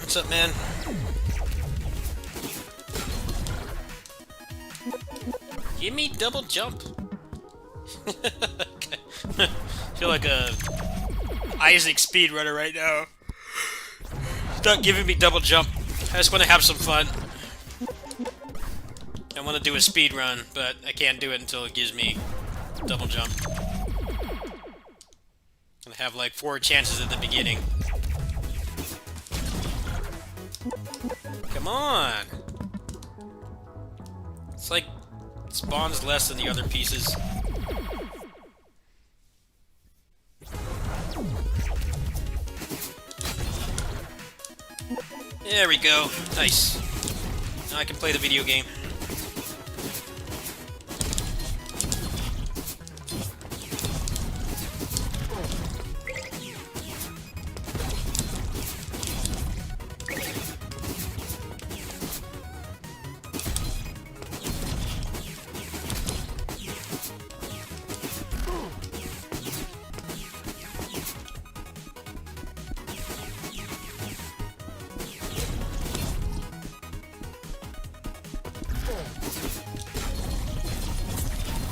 What's up, man? Give me double jump. Feel like a Isaac speedrunner right now. Stop giving me double jump. I just want to have some fun. I want to do a speed run, but I can't do it until it gives me double jump. I have like 4 chances at the beginning. Come on! It's like it spawns less than the other pieces. There we go. Nice. Now I can play the video game.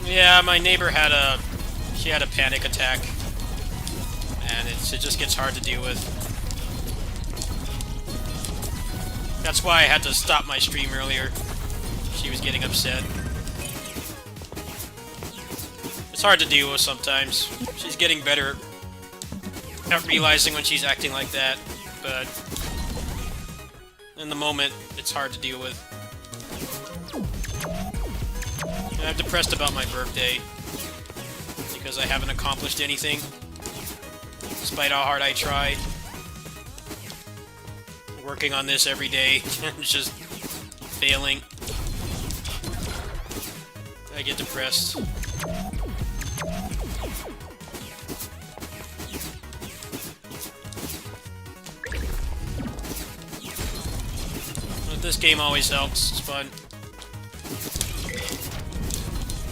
Yeah, my neighbor had a panic attack, and it just gets hard to deal with. That's why I had to stop my stream earlier. She was getting upset. It's hard to deal with sometimes. She's getting better at realizing when she's acting like that, but in the moment, it's hard to deal with. And I'm depressed about my birthday because I haven't accomplished anything, despite how hard I tried. Working on this every day, just failing. I get depressed. But this game always helps. It's fun.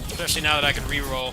Especially now that I can reroll.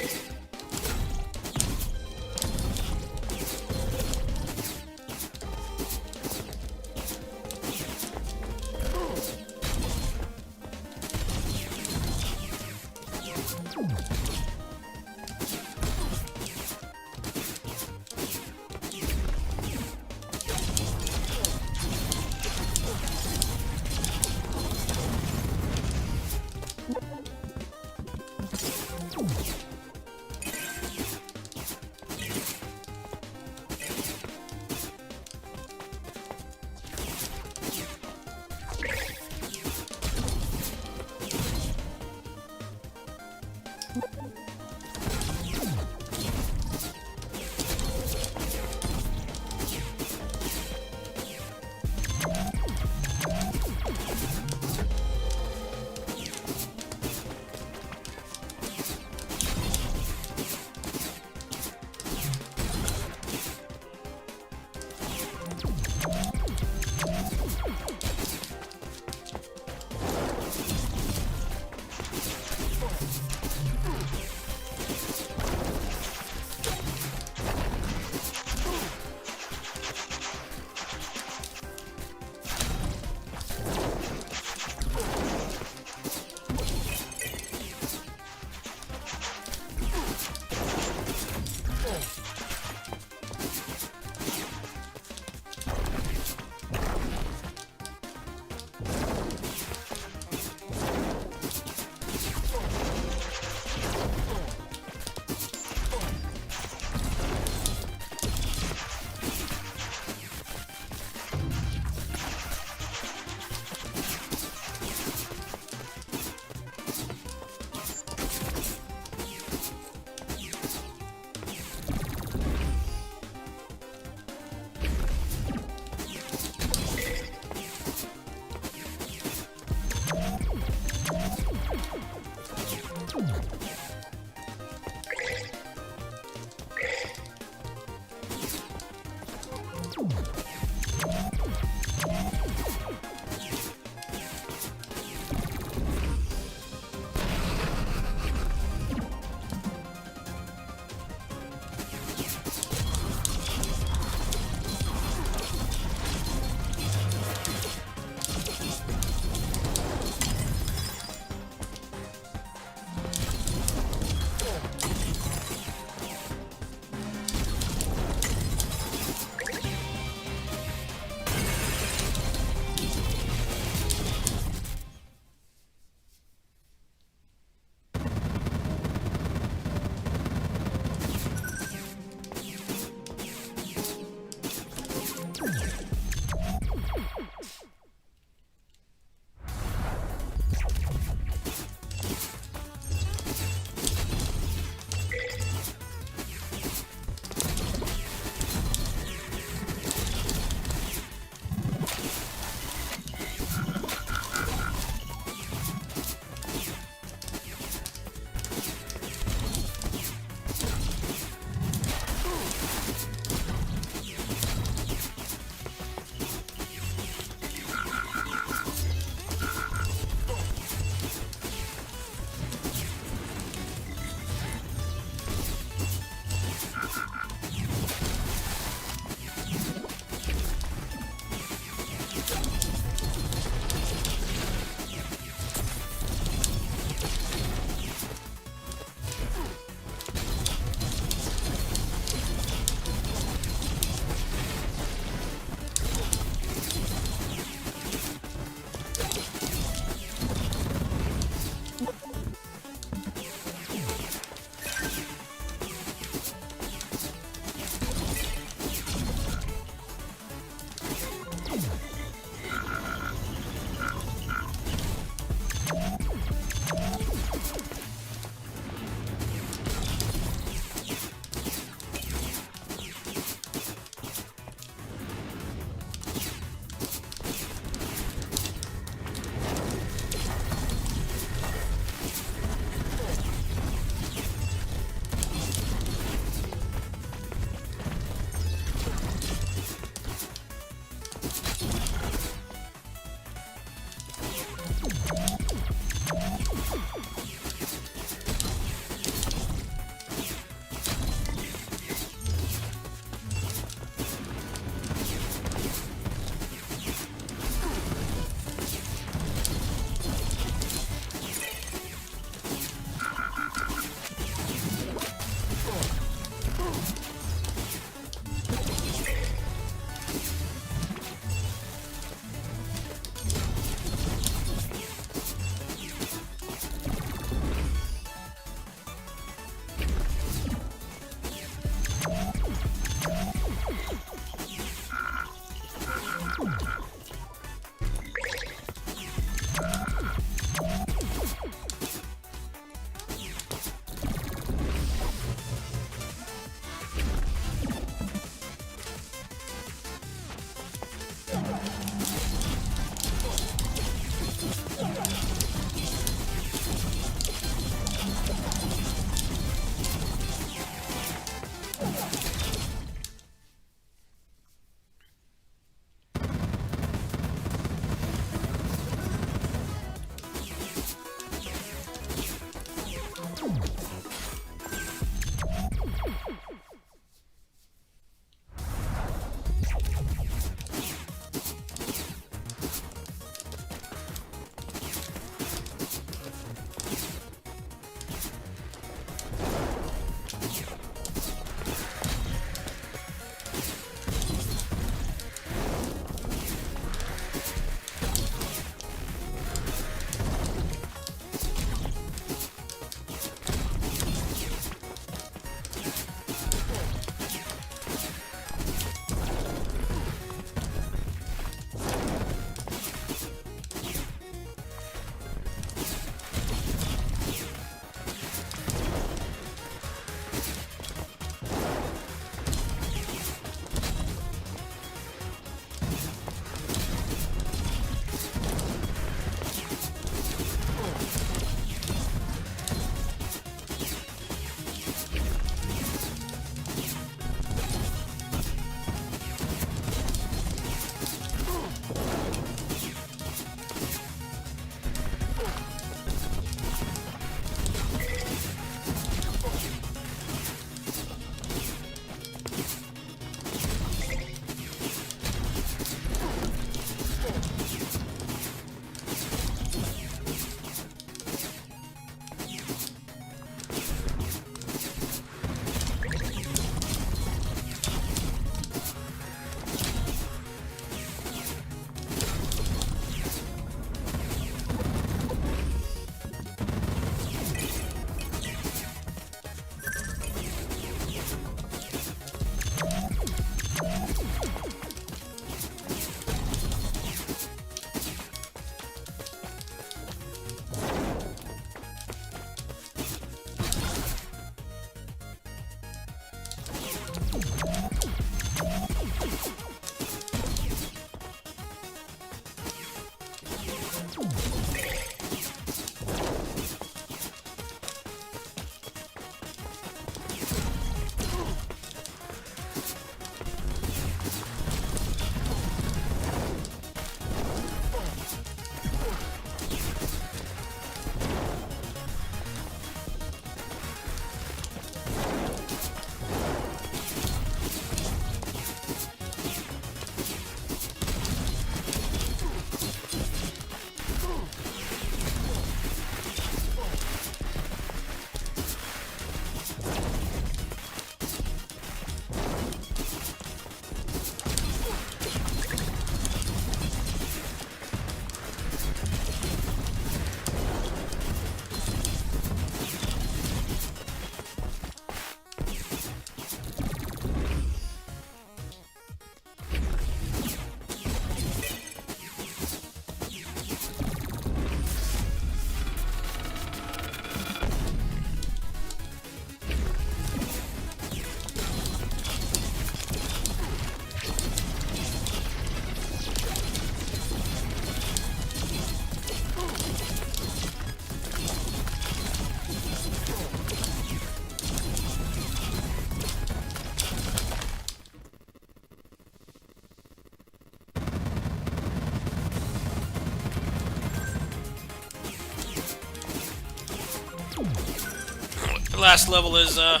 The last level is the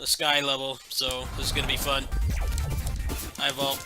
sky level, so this is gonna be fun. High vault.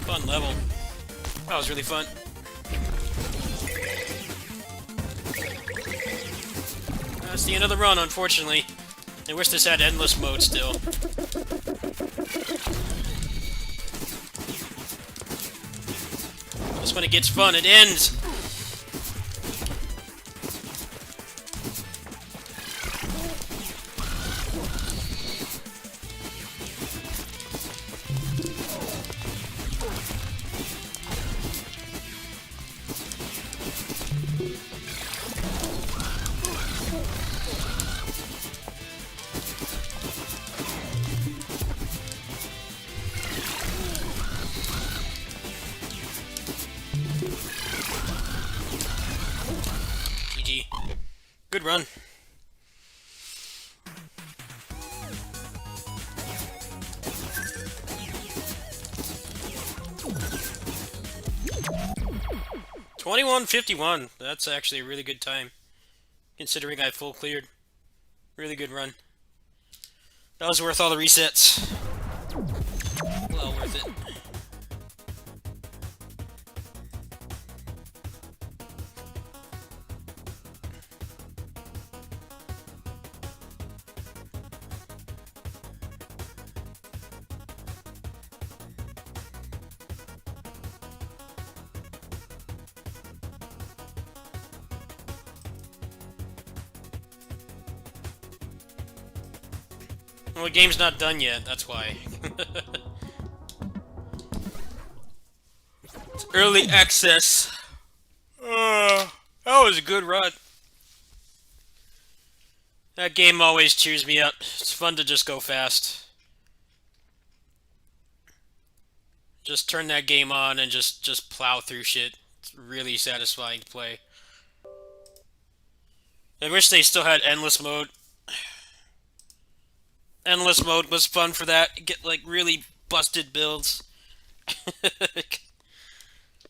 Fun level. That was really fun. That's the end of the run, unfortunately. I wish this had endless mode still. Just when it gets fun, it ends! GG. Good run. $21.51. That's actually a really good time, considering I full cleared. Really good run. That was worth all the resets. Well worth it. Well, the game's not done yet, that's why. It's early access. That was a good run. That game always cheers me up. It's fun to just go fast. Just turn that game on and just plow through shit. It's really satisfying to play. I wish they still had endless mode. Endless mode was fun for that. Get like really busted builds.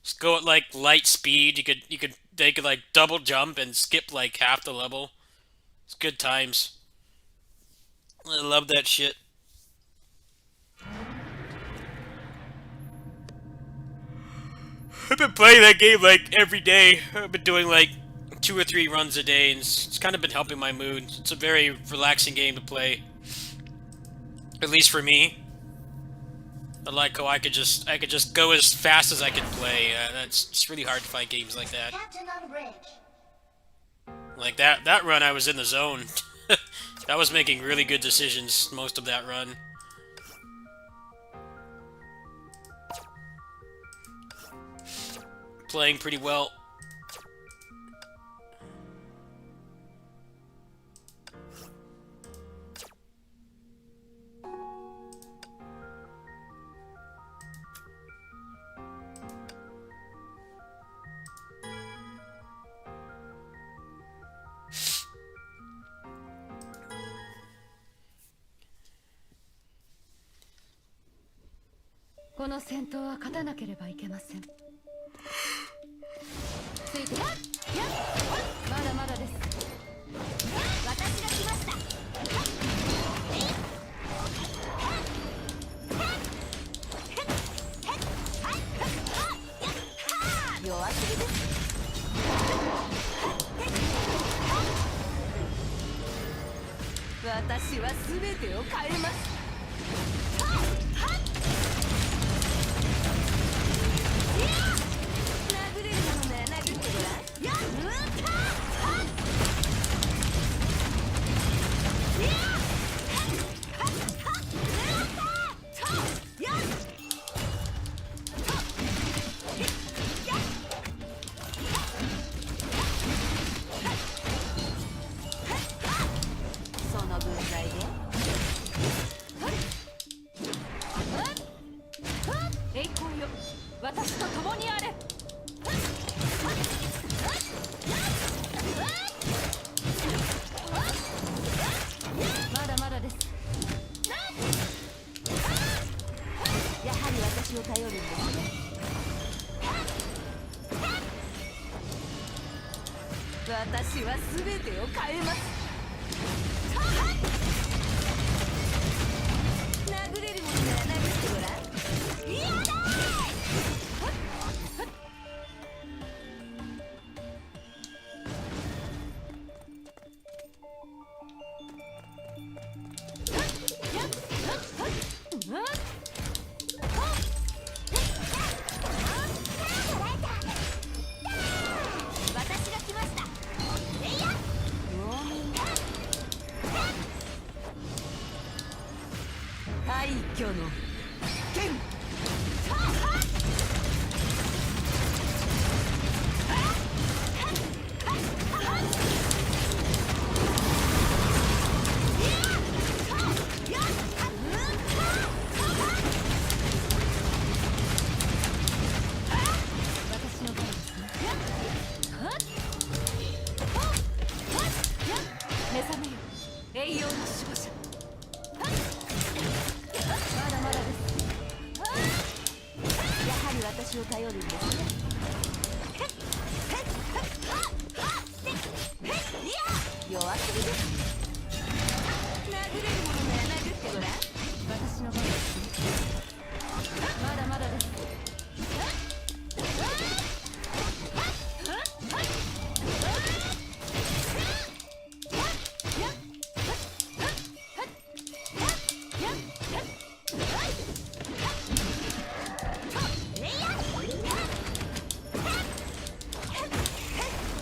Just go at like light speed. They could like double jump and skip like half the level. It's good times. I love that shit. I've been playing that game like every day. I've been doing like 2 or 3 runs a day, and it's kind of been helping my mood. It's a very relaxing game to play, at least for me. I like how I could just go as fast as I can play. It's really hard to find games like that. Like that run, I was in the zone. I was making really good decisions most of that run. Playing pretty well.この戦闘は勝たなければいけません。ついてる。まだまだです。私が来ました。弱すぎです。私は全てを変えます。殴れるものなら殴ってごらん。やっその分際で栄光よ、私と共にあれ。まだまだです。やはり私を頼るんですね。私は全てを変えます。殴れるものなら殴ってごらん。やだ廃墟の剣。私の番ですね。目覚めよ、栄養の守護者。まだまだです。やはり私を頼るんですね。弱すぎです。殴れるものなら殴ってごらん。私の番ですね。まだまだです。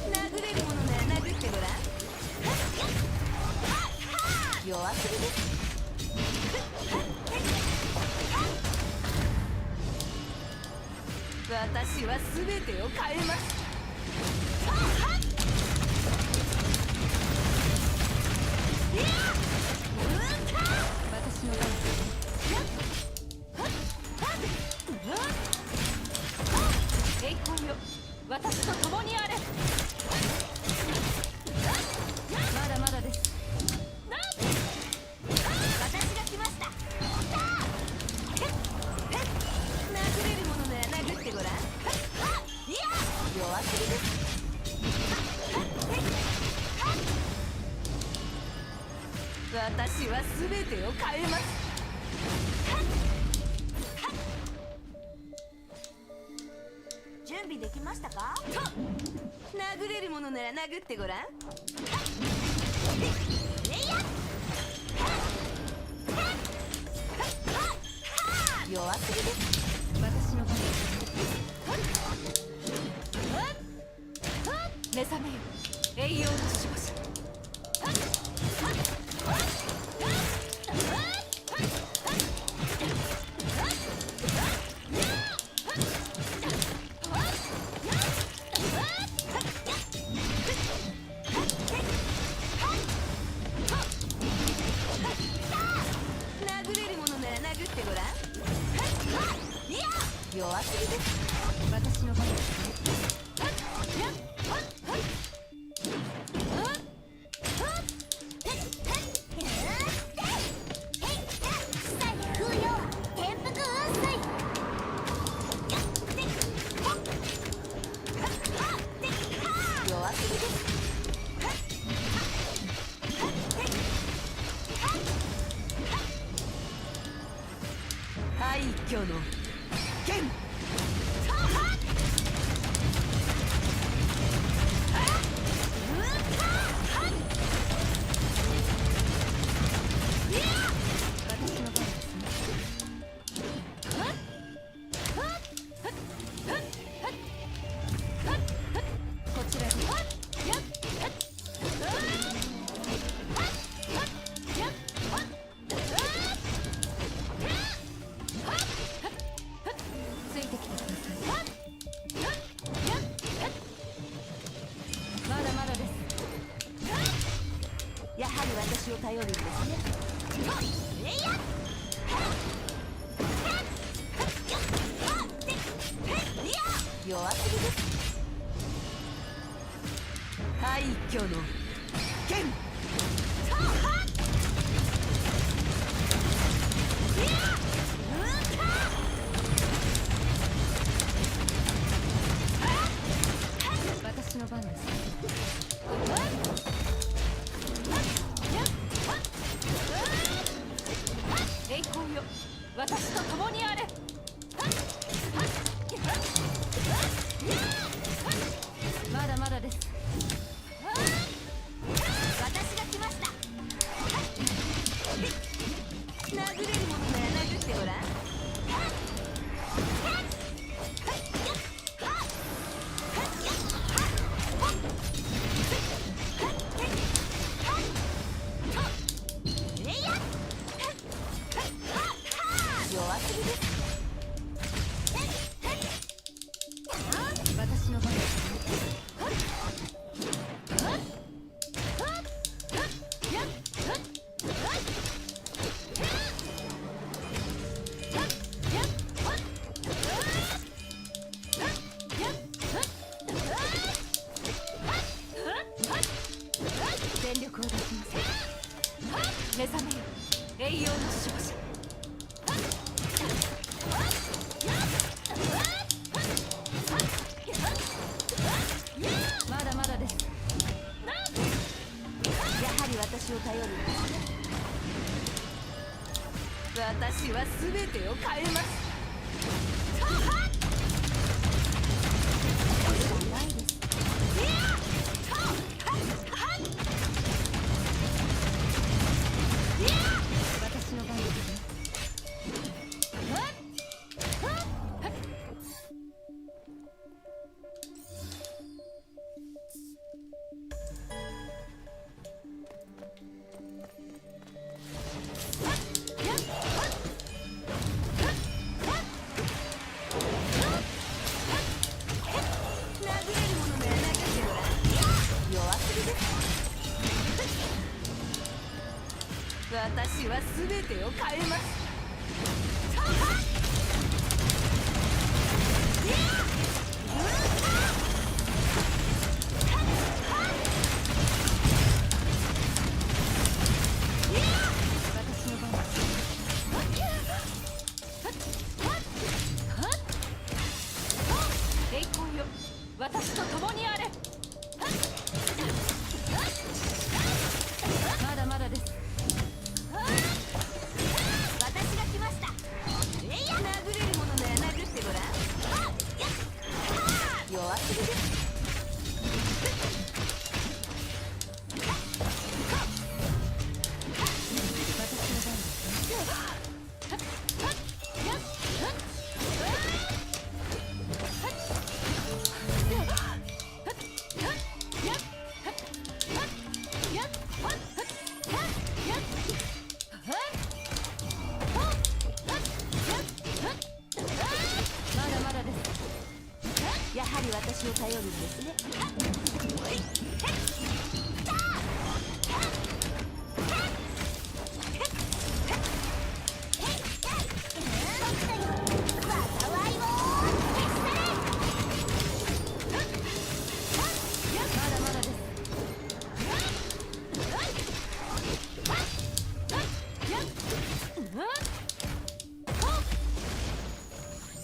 殴れるものなら殴ってごらん。弱すぎです。私は全てを変えます。私の番です。私は全てを変えます。準備できましたか？と殴れるものなら殴ってごらん。弱すぎです。私の番です。目覚めよ、栄養の守護者。殴れるものなら殴ってごらん。弱すぎです。私の番です。弱すぎです。廃墟の剣。私の番ですね。こちらです。ついてきてください。まだまだです。やはり私を頼るんですね。弱すぎです。廃墟の剣。私の番です。栄光よ、私と共にあれ。まだまだです。私が来ました。殴れるものなら殴ってごらん。弱すぎです。私の番です。全力を出します。目覚めよ、栄養の守護者。まだまだです。やはり私を頼るんですね。私は全てを変えます。ないです。私の番ですね。殴れるものなら殴ってごらん。弱すぎです。私は全てを変えます。私の番です。栄光よ、私と共にあれ。まだまだです。私を頼るんですね。まだまだです。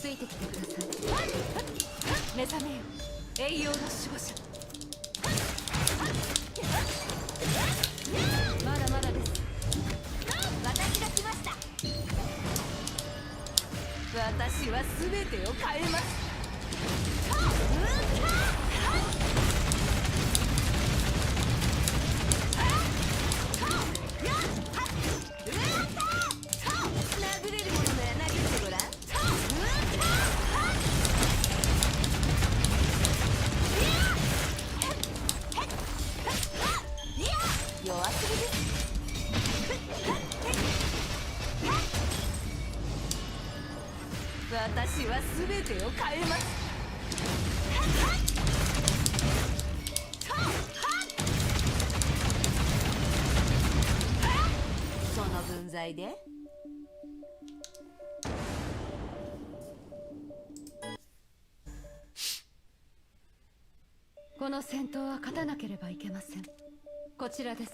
ついてきてください。目覚めよ、栄養の守護者。まだまだです。私が来ました。私は全てを変えます。殴れるものなら殴ってごらん。弱すぎです。私は全てを変えます。その分際でこの戦闘は勝たなければいけません。こちらです。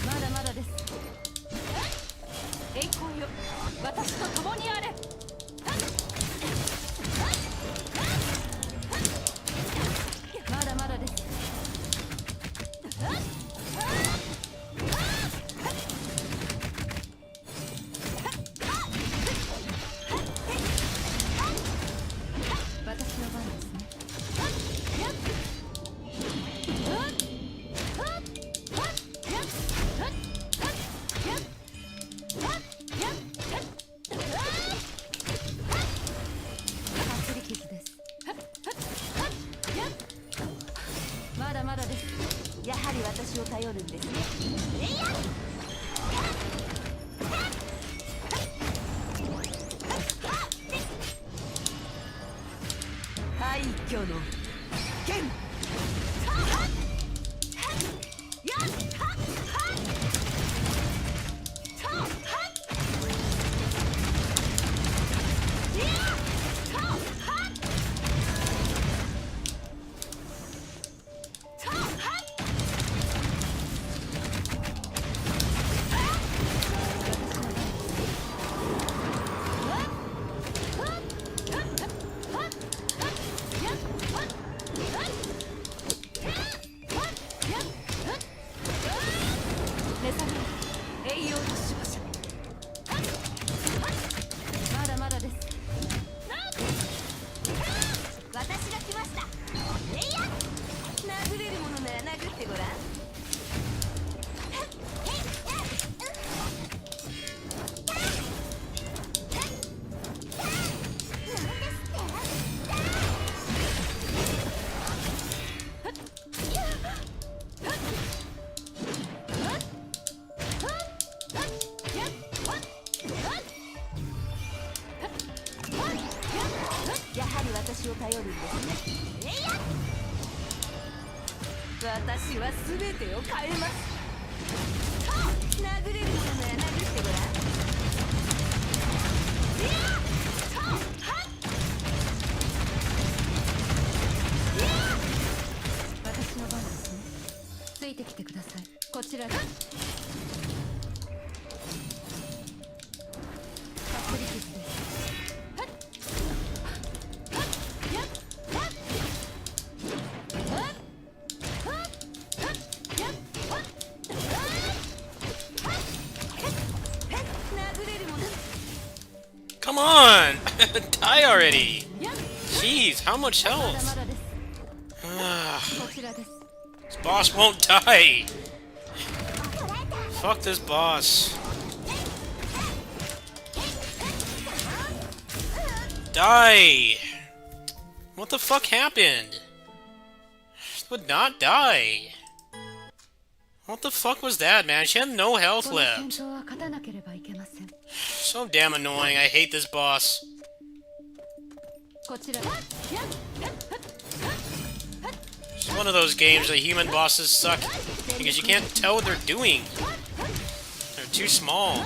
まだまだです。栄光よ、私と共にあれ。まだまだです。私の番ですね。かすり傷です。まだまだです。やはり私を頼るんですね。廃墟の剣。目覚め、栄養の守護者。まだまだです。私が来ました。殴れるものなら殴ってごらん。やはり私を頼るんですね。私は全てを変えます。殴れるものなら殴ってごらん。私の番ですね。ついてきてください。こちらです。かすり傷です。Come on! Die already! Jeez, how much health? まだです。 Ah, こちらです。 this boss won't die! Fuck this boss. Die! What the fuck happened? She would not die. What the fuck was that, man? She had no health この戦 left. 闘は勝たなければいけません。 So damn annoying. I hate this boss. こちら。 It's one of those games that human bosses suck because you can't tell what they're doing. They're too small.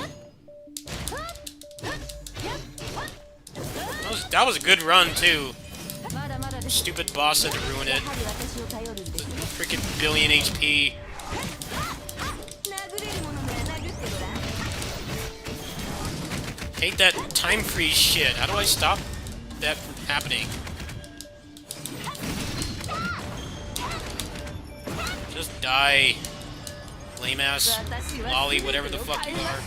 That was a good run, too. まだまだです。 Stupid boss had to ruin や it. はり私を頼るんですね。 Freaking billion HP. 殴れるものなら殴ってごらん。 Hate that time freeze shit. How do I stop that from happening? Just die. Lame ass lolly, whatever the fuck you are.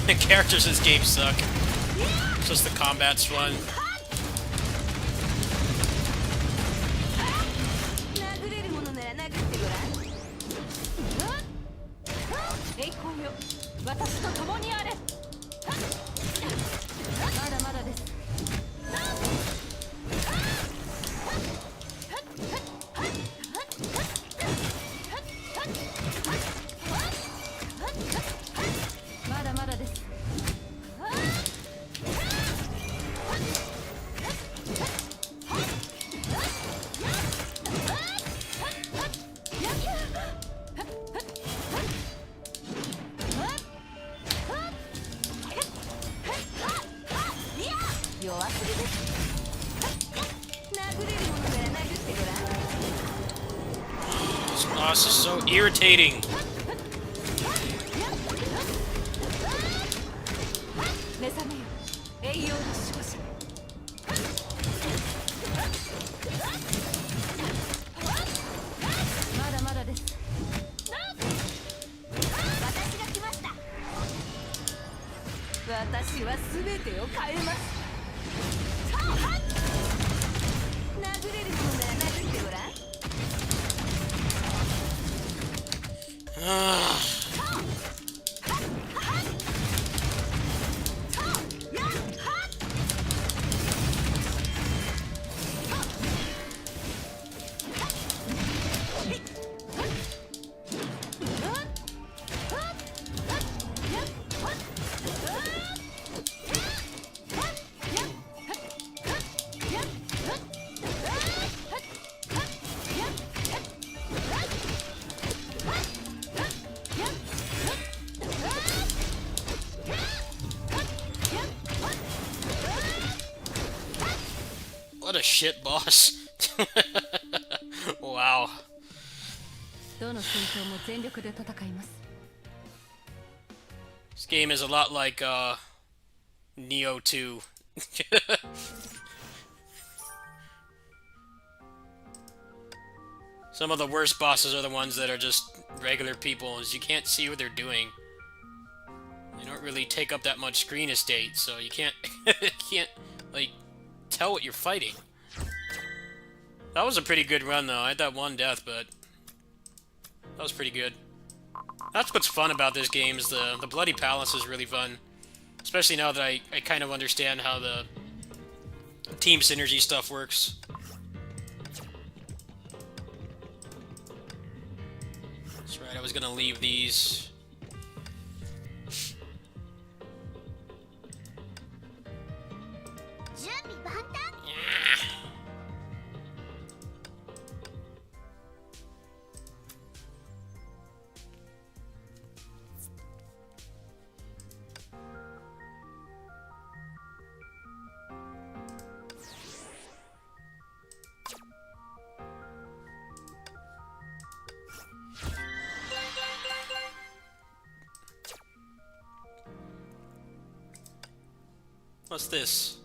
The characters in this game suck. It's just the combat's fun. 殴れるものなら殴ってごらん。栄光よ、私と共にあれ。まだまだです。 まだまだです。 弱すぎです。殴れるものなら殴ってごらん。 This boss is so irritating. 目覚めよ、栄養の勝者。まだまだです。私が来ました。私は全てを変えます。殴れるものなら殴ってごらん。 What a shit boss. Wow. どの戦闘も全力で戦います。 This game is a lot like Neo 2. Some of the worst bosses are the ones that are just regular people, as you can't see what they're doing. They don't really take up that much screen estate, so you can't like tell what you're fighting. That was a pretty good run though. I had that one death, but that was pretty good. That's what's fun about this game, is the Bloody Palace is really fun. Especially now that I kind of understand how the team synergy stuff works. That's right, I was gonna leave these. What's this?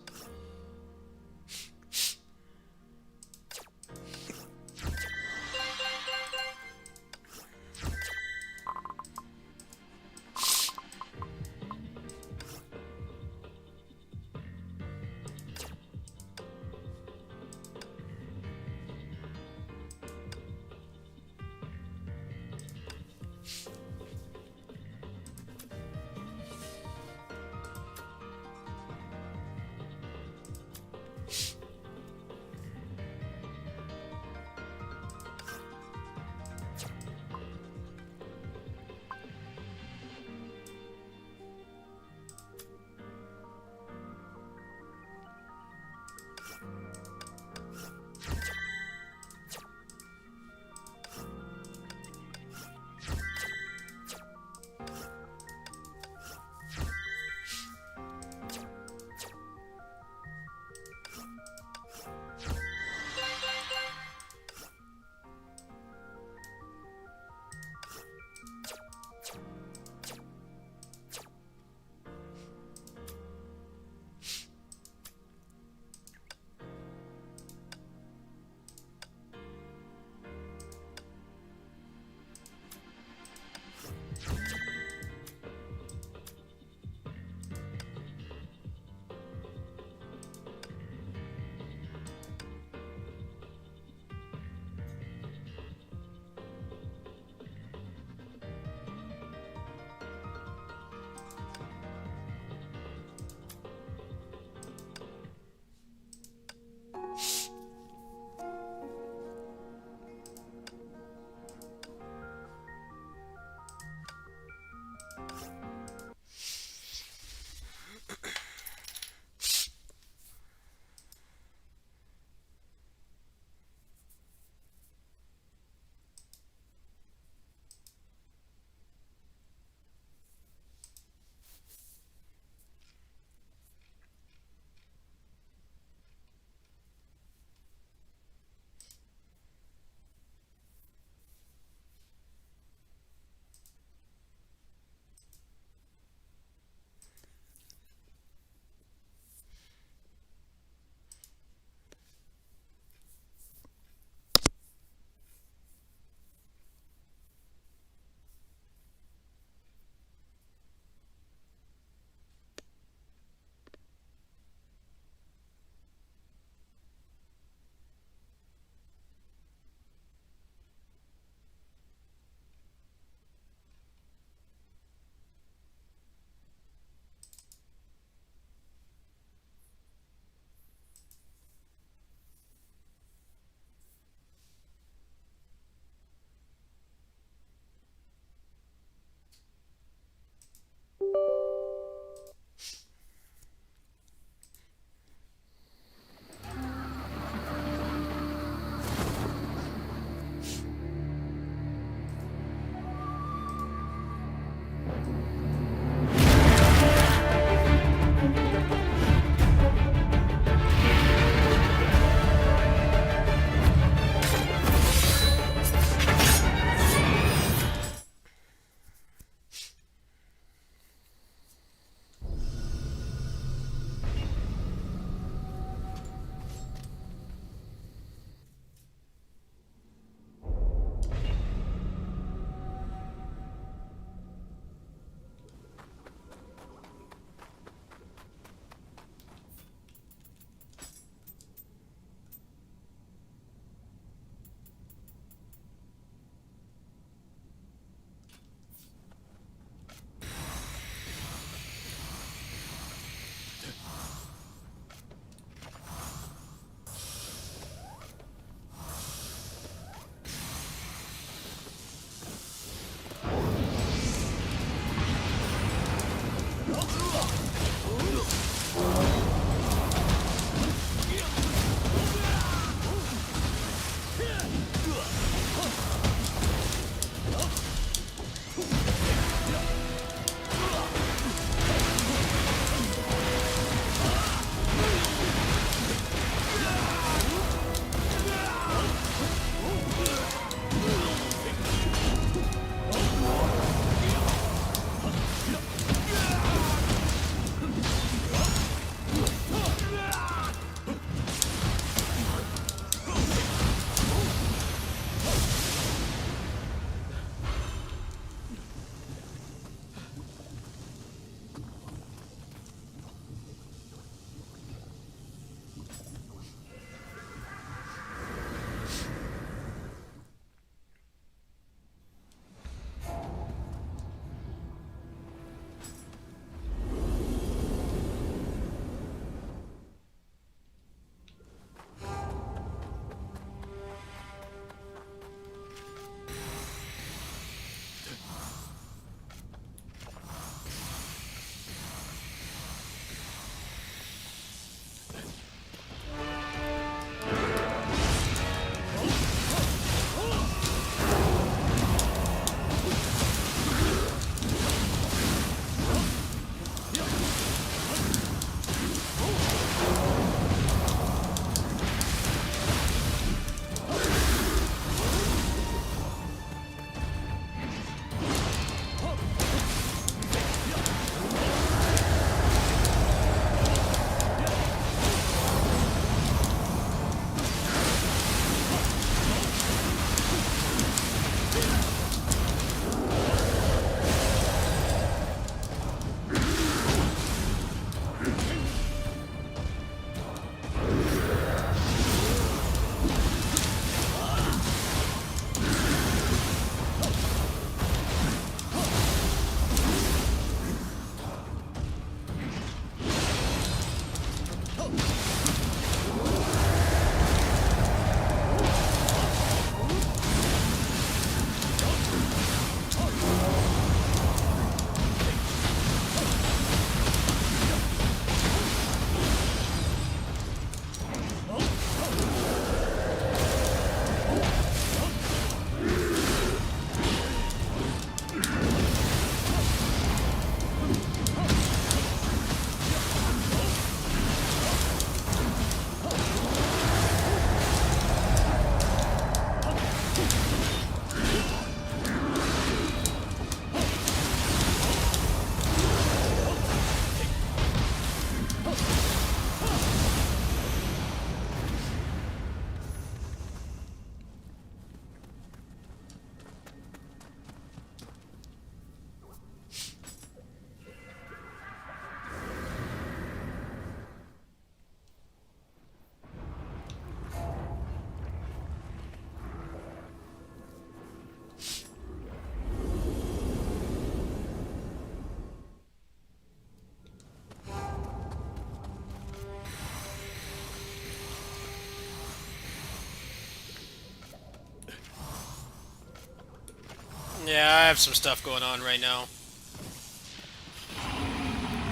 Yeah, I have some stuff going on right now.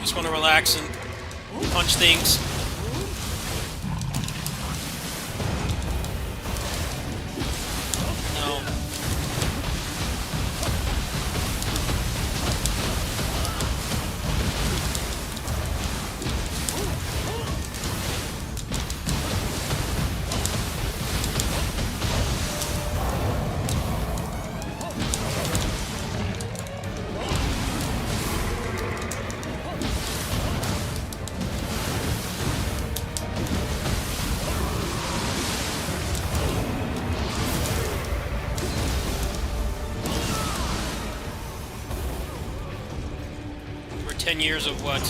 Just want to relax and punch things. No. For 10 years of what?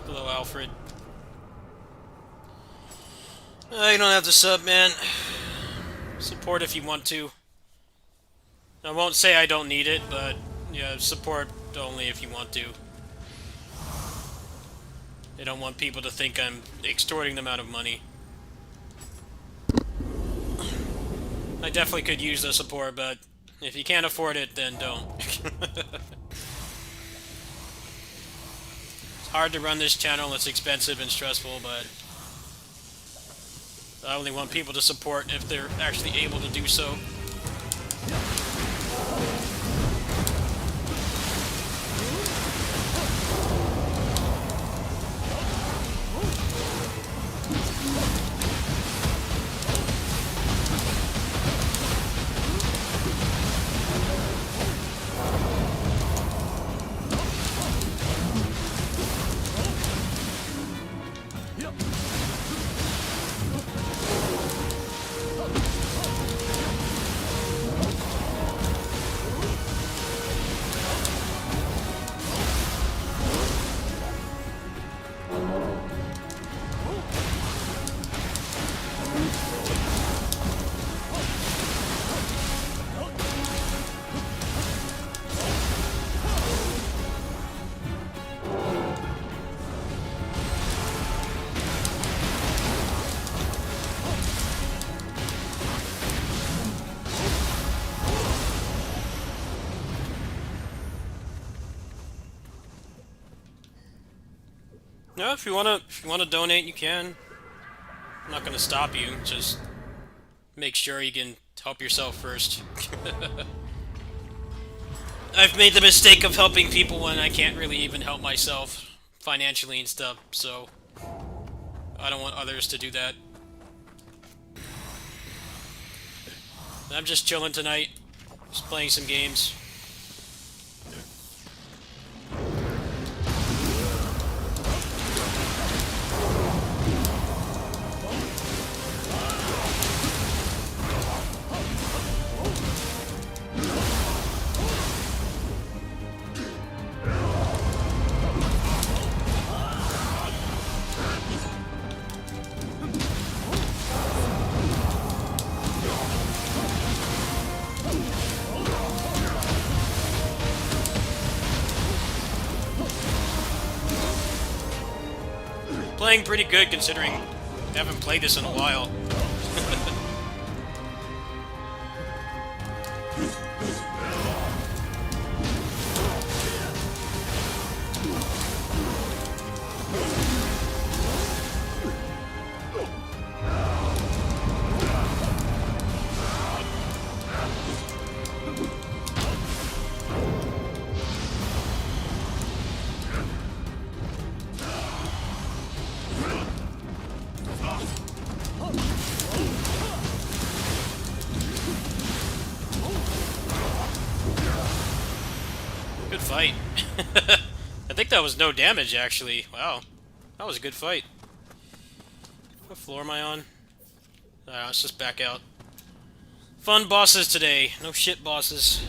Hello, Alfred. You don't have to sub, man. Support if you want to. I won't say I don't need it, but yeah, support only if you want to. They don't want people to think I'm extorting them out of money. I definitely could use the support, but if you can't afford it, then don't. It's hard to run this channel, it's expensive and stressful, but I only want people to support if they're actually able to do so. No, if you wanna donate, you can. I'm not gonna stop you. Just make sure you can help yourself first. I've made the mistake of helping people when I can't really even help myself financially and stuff, so I don't want others to do that. I'm just chilling tonight, just playing some games. Playing pretty good considering I haven't played this in a while. Good fight. I think that was no damage, actually. Wow. That was a good fight. What floor am I on? Let's just back out. Fun bosses today. No shit bosses.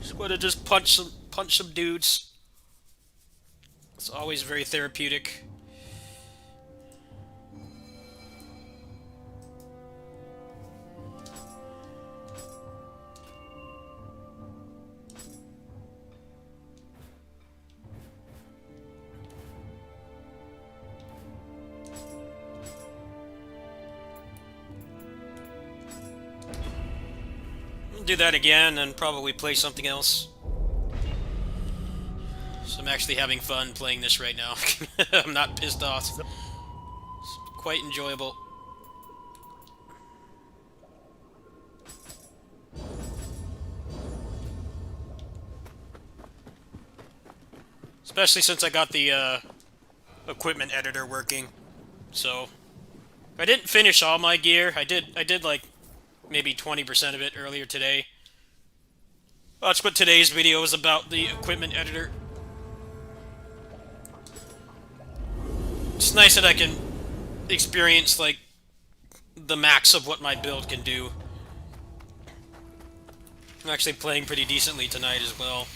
Just want to just punch some dudes. It's always very therapeutic. Do that again and probably play something else. So I'm actually having fun playing this right now. I'm not pissed off. It's quite enjoyable. Especially since I got the equipment editor working. So I didn't finish all my gear. I did like maybe 20% of it earlier today. That's what today's video is about, the equipment editor. It's nice that I can experience, like, the max of what my build can do. I'm actually playing pretty decently tonight as well.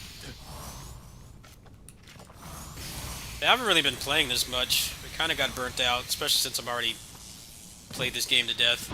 I haven't really been playing this much. I kind of got burnt out, especially since I've already played this game to death.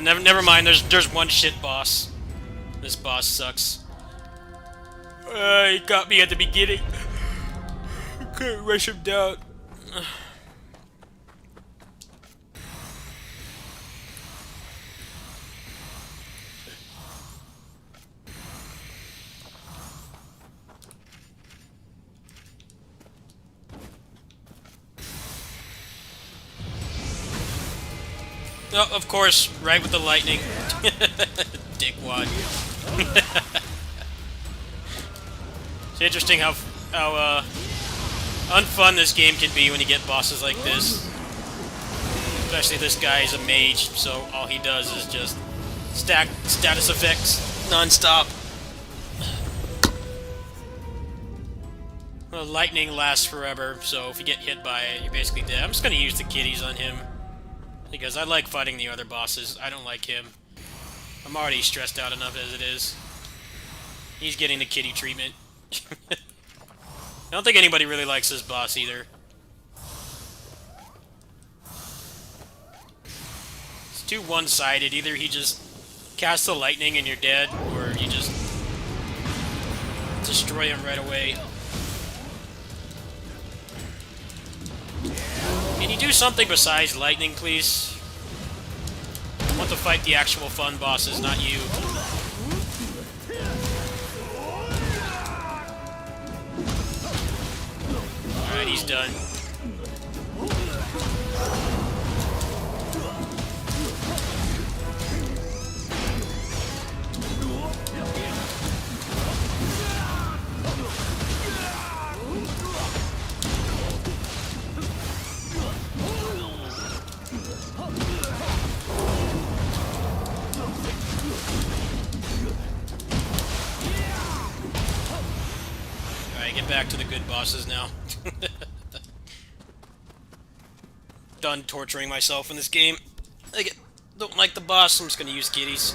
Never mind. There's one shit boss. This boss sucks. He got me at the beginning. Couldn't rush him down. Oh, of course, right with the lightning. Dickwad. It's interesting how unfun this game can be when you get bosses like this. Especially this guy is a mage, so all he does is just stack status effects non-stop. Well, lightning lasts forever, so if you get hit by it, you're basically dead. I'm just gonna use the kitties on him. Because I like fighting the other bosses. I don't like him. I'm already stressed out enough as it is. He's getting the kitty treatment. I don't think anybody really likes this boss either. It's too one-sided. Either he just casts the lightning and you're dead, or you just destroy him right away. Can you do something besides lightning, please? I want to fight the actual fun bosses, not you. Alright, he's done. back to the good bosses now. Done torturing myself in this game. Don't like the boss, I'm just gonna use kitties.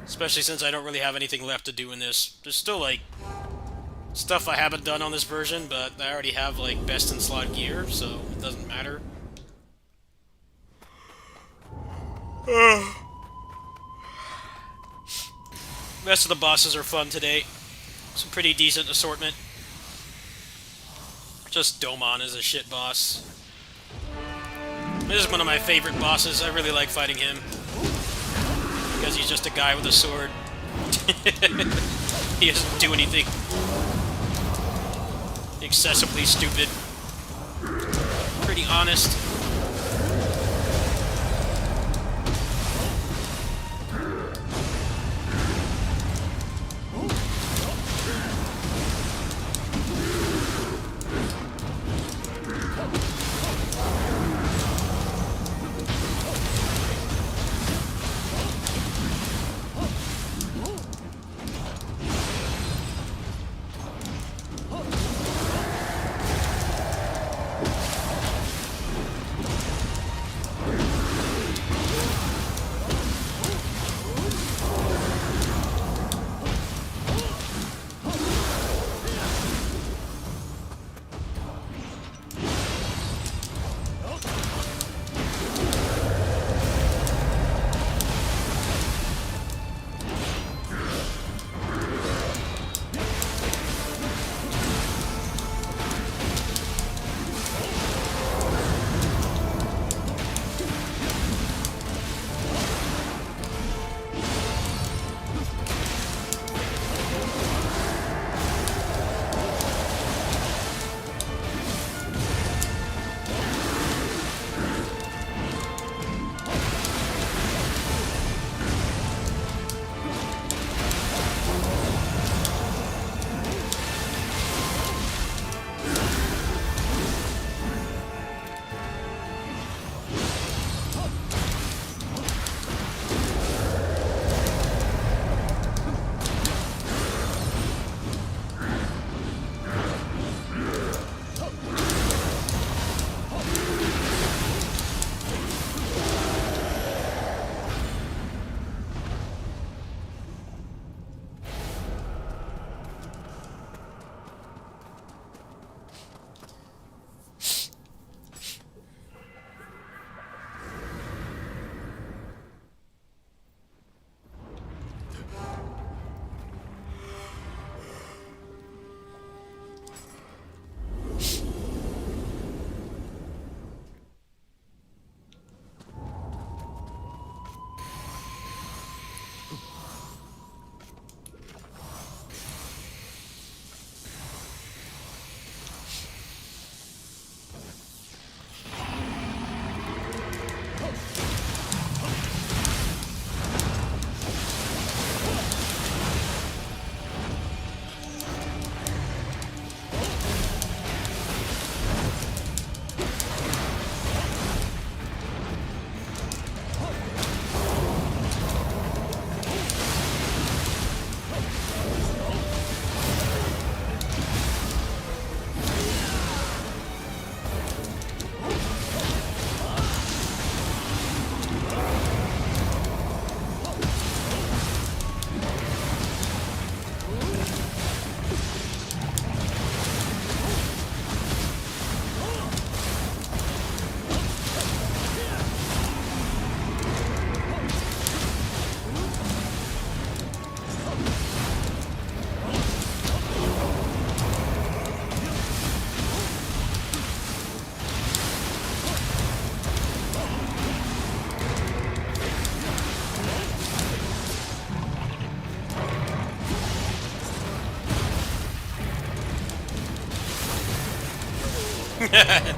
Especially since I don't really have anything left to do in this. There's still, like, stuff I haven't done on this version, but I already have, like, best in slot gear, so it doesn't matter. Rest of the bosses are fun today. Some pretty decent assortment. Just Domon is a shit boss. This is one of my favorite bosses. I really like fighting him. Because he's just a guy with a sword. He doesn't do anything excessively stupid. Pretty honest.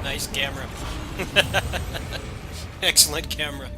Nice camera. Excellent camera.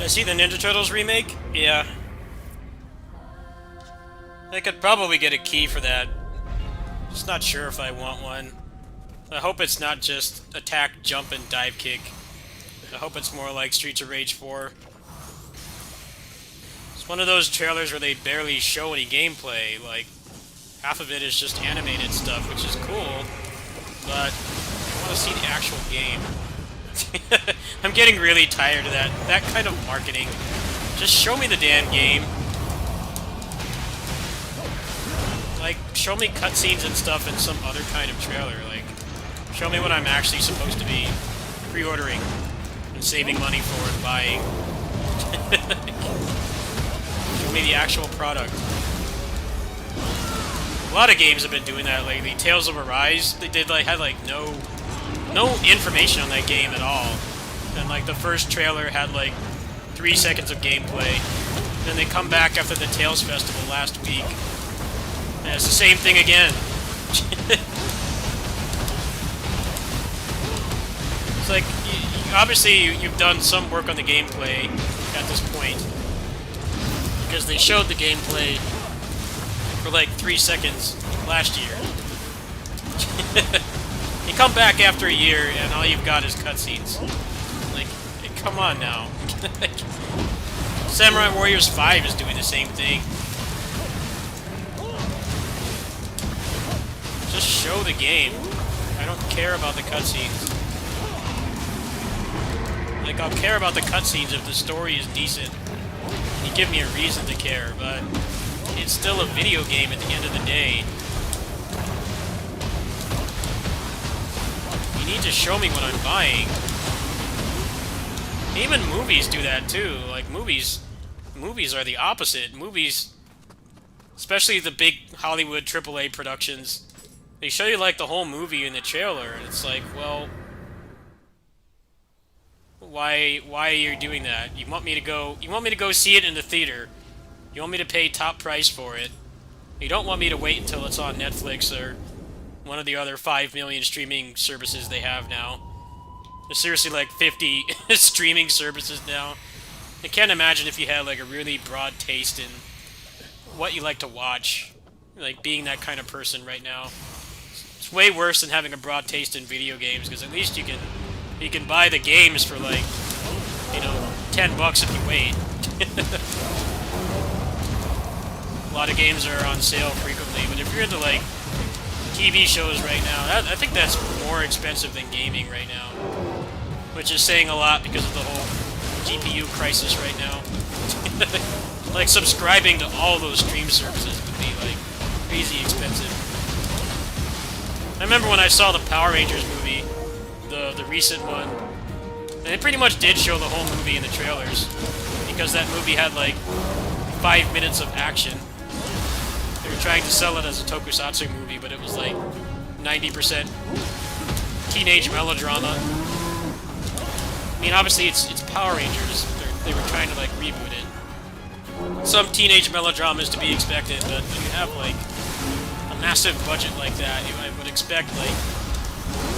See the Ninja Turtles remake? Yeah. I could probably get a key for that. Just not sure if I want one. I hope it's not just attack, jump, and dive kick. I hope it's more like Streets of Rage 4. It's one of those trailers where they barely show any gameplay. Like, half of it is just animated stuff, which is cool, but I want to see the actual game. I'm getting really tired of that kind of marketing. Just show me the damn game. Like, show me cutscenes and stuff in some other kind of trailer. Like, show me what I'm actually supposed to be pre-ordering and saving money for and buying. Show me the actual product. A lot of games have been doing that lately. Tales of Arise, they had no information on that game at all. And like the first trailer had like 3 seconds of gameplay. Then they come back after the Tales Festival last week. And it's the same thing again. It's like, obviously you've done some work on the gameplay at this point. Because they showed the gameplay for like 3 seconds last year. You come back after a year and all you've got is cutscenes. Like, come on now. Samurai Warriors 5 is doing the same thing. Just show the game. I don't care about the cutscenes. Like, I'll care about the cutscenes if the story is decent. You give me a reason to care, but it's still a video game at the end of the day. You need to show me what I'm buying. Even movies do that too. Like, movies are the opposite. Movies, especially the big Hollywood AAA productions, they show you like the whole movie in the trailer, and it's like, well, why are you doing that? You want me to go see it in the theater. You want me to pay top price for it. You don't want me to wait until it's on Netflix or one of the other 5 million streaming services they have now. There's seriously like 50 streaming services now. I can't imagine if you had like a really broad taste in what you like to watch, like being that kind of person right now. It's way worse than having a broad taste in video games, because at least you can buy the games for like, you know, $10 if you wait. A lot of games are on sale frequently, but if you're into like TV shows right now, I think that's more expensive than gaming right now, which is saying a lot because of the whole GPU crisis right now. Like, subscribing to all those stream services would be like crazy expensive. I remember when I saw the Power Rangers movie, the recent one, and they pretty much did show the whole movie in the trailers, because that movie had like 5 minutes of action. They were trying to sell it as a tokusatsu movie, but it was like 90% teenage melodrama. I mean, obviously it's Power Rangers. They were trying to like reboot it. Some teenage melodrama is to be expected, but when you have like a massive budget like that, I would expect like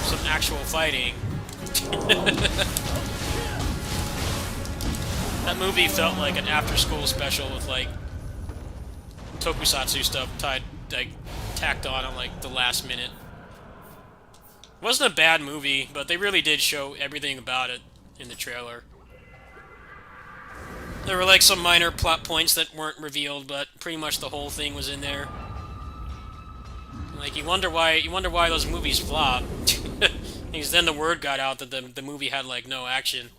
some actual fighting. That movie felt like an after-school special with like tokusatsu stuff tacked on at like the last minute. It wasn't a bad movie, but they really did show everything about it in the trailer. There were like some minor plot points that weren't revealed, but pretty much the whole thing was in there. Like, you wonder why those movies flop. Because then the word got out that the movie had like no action.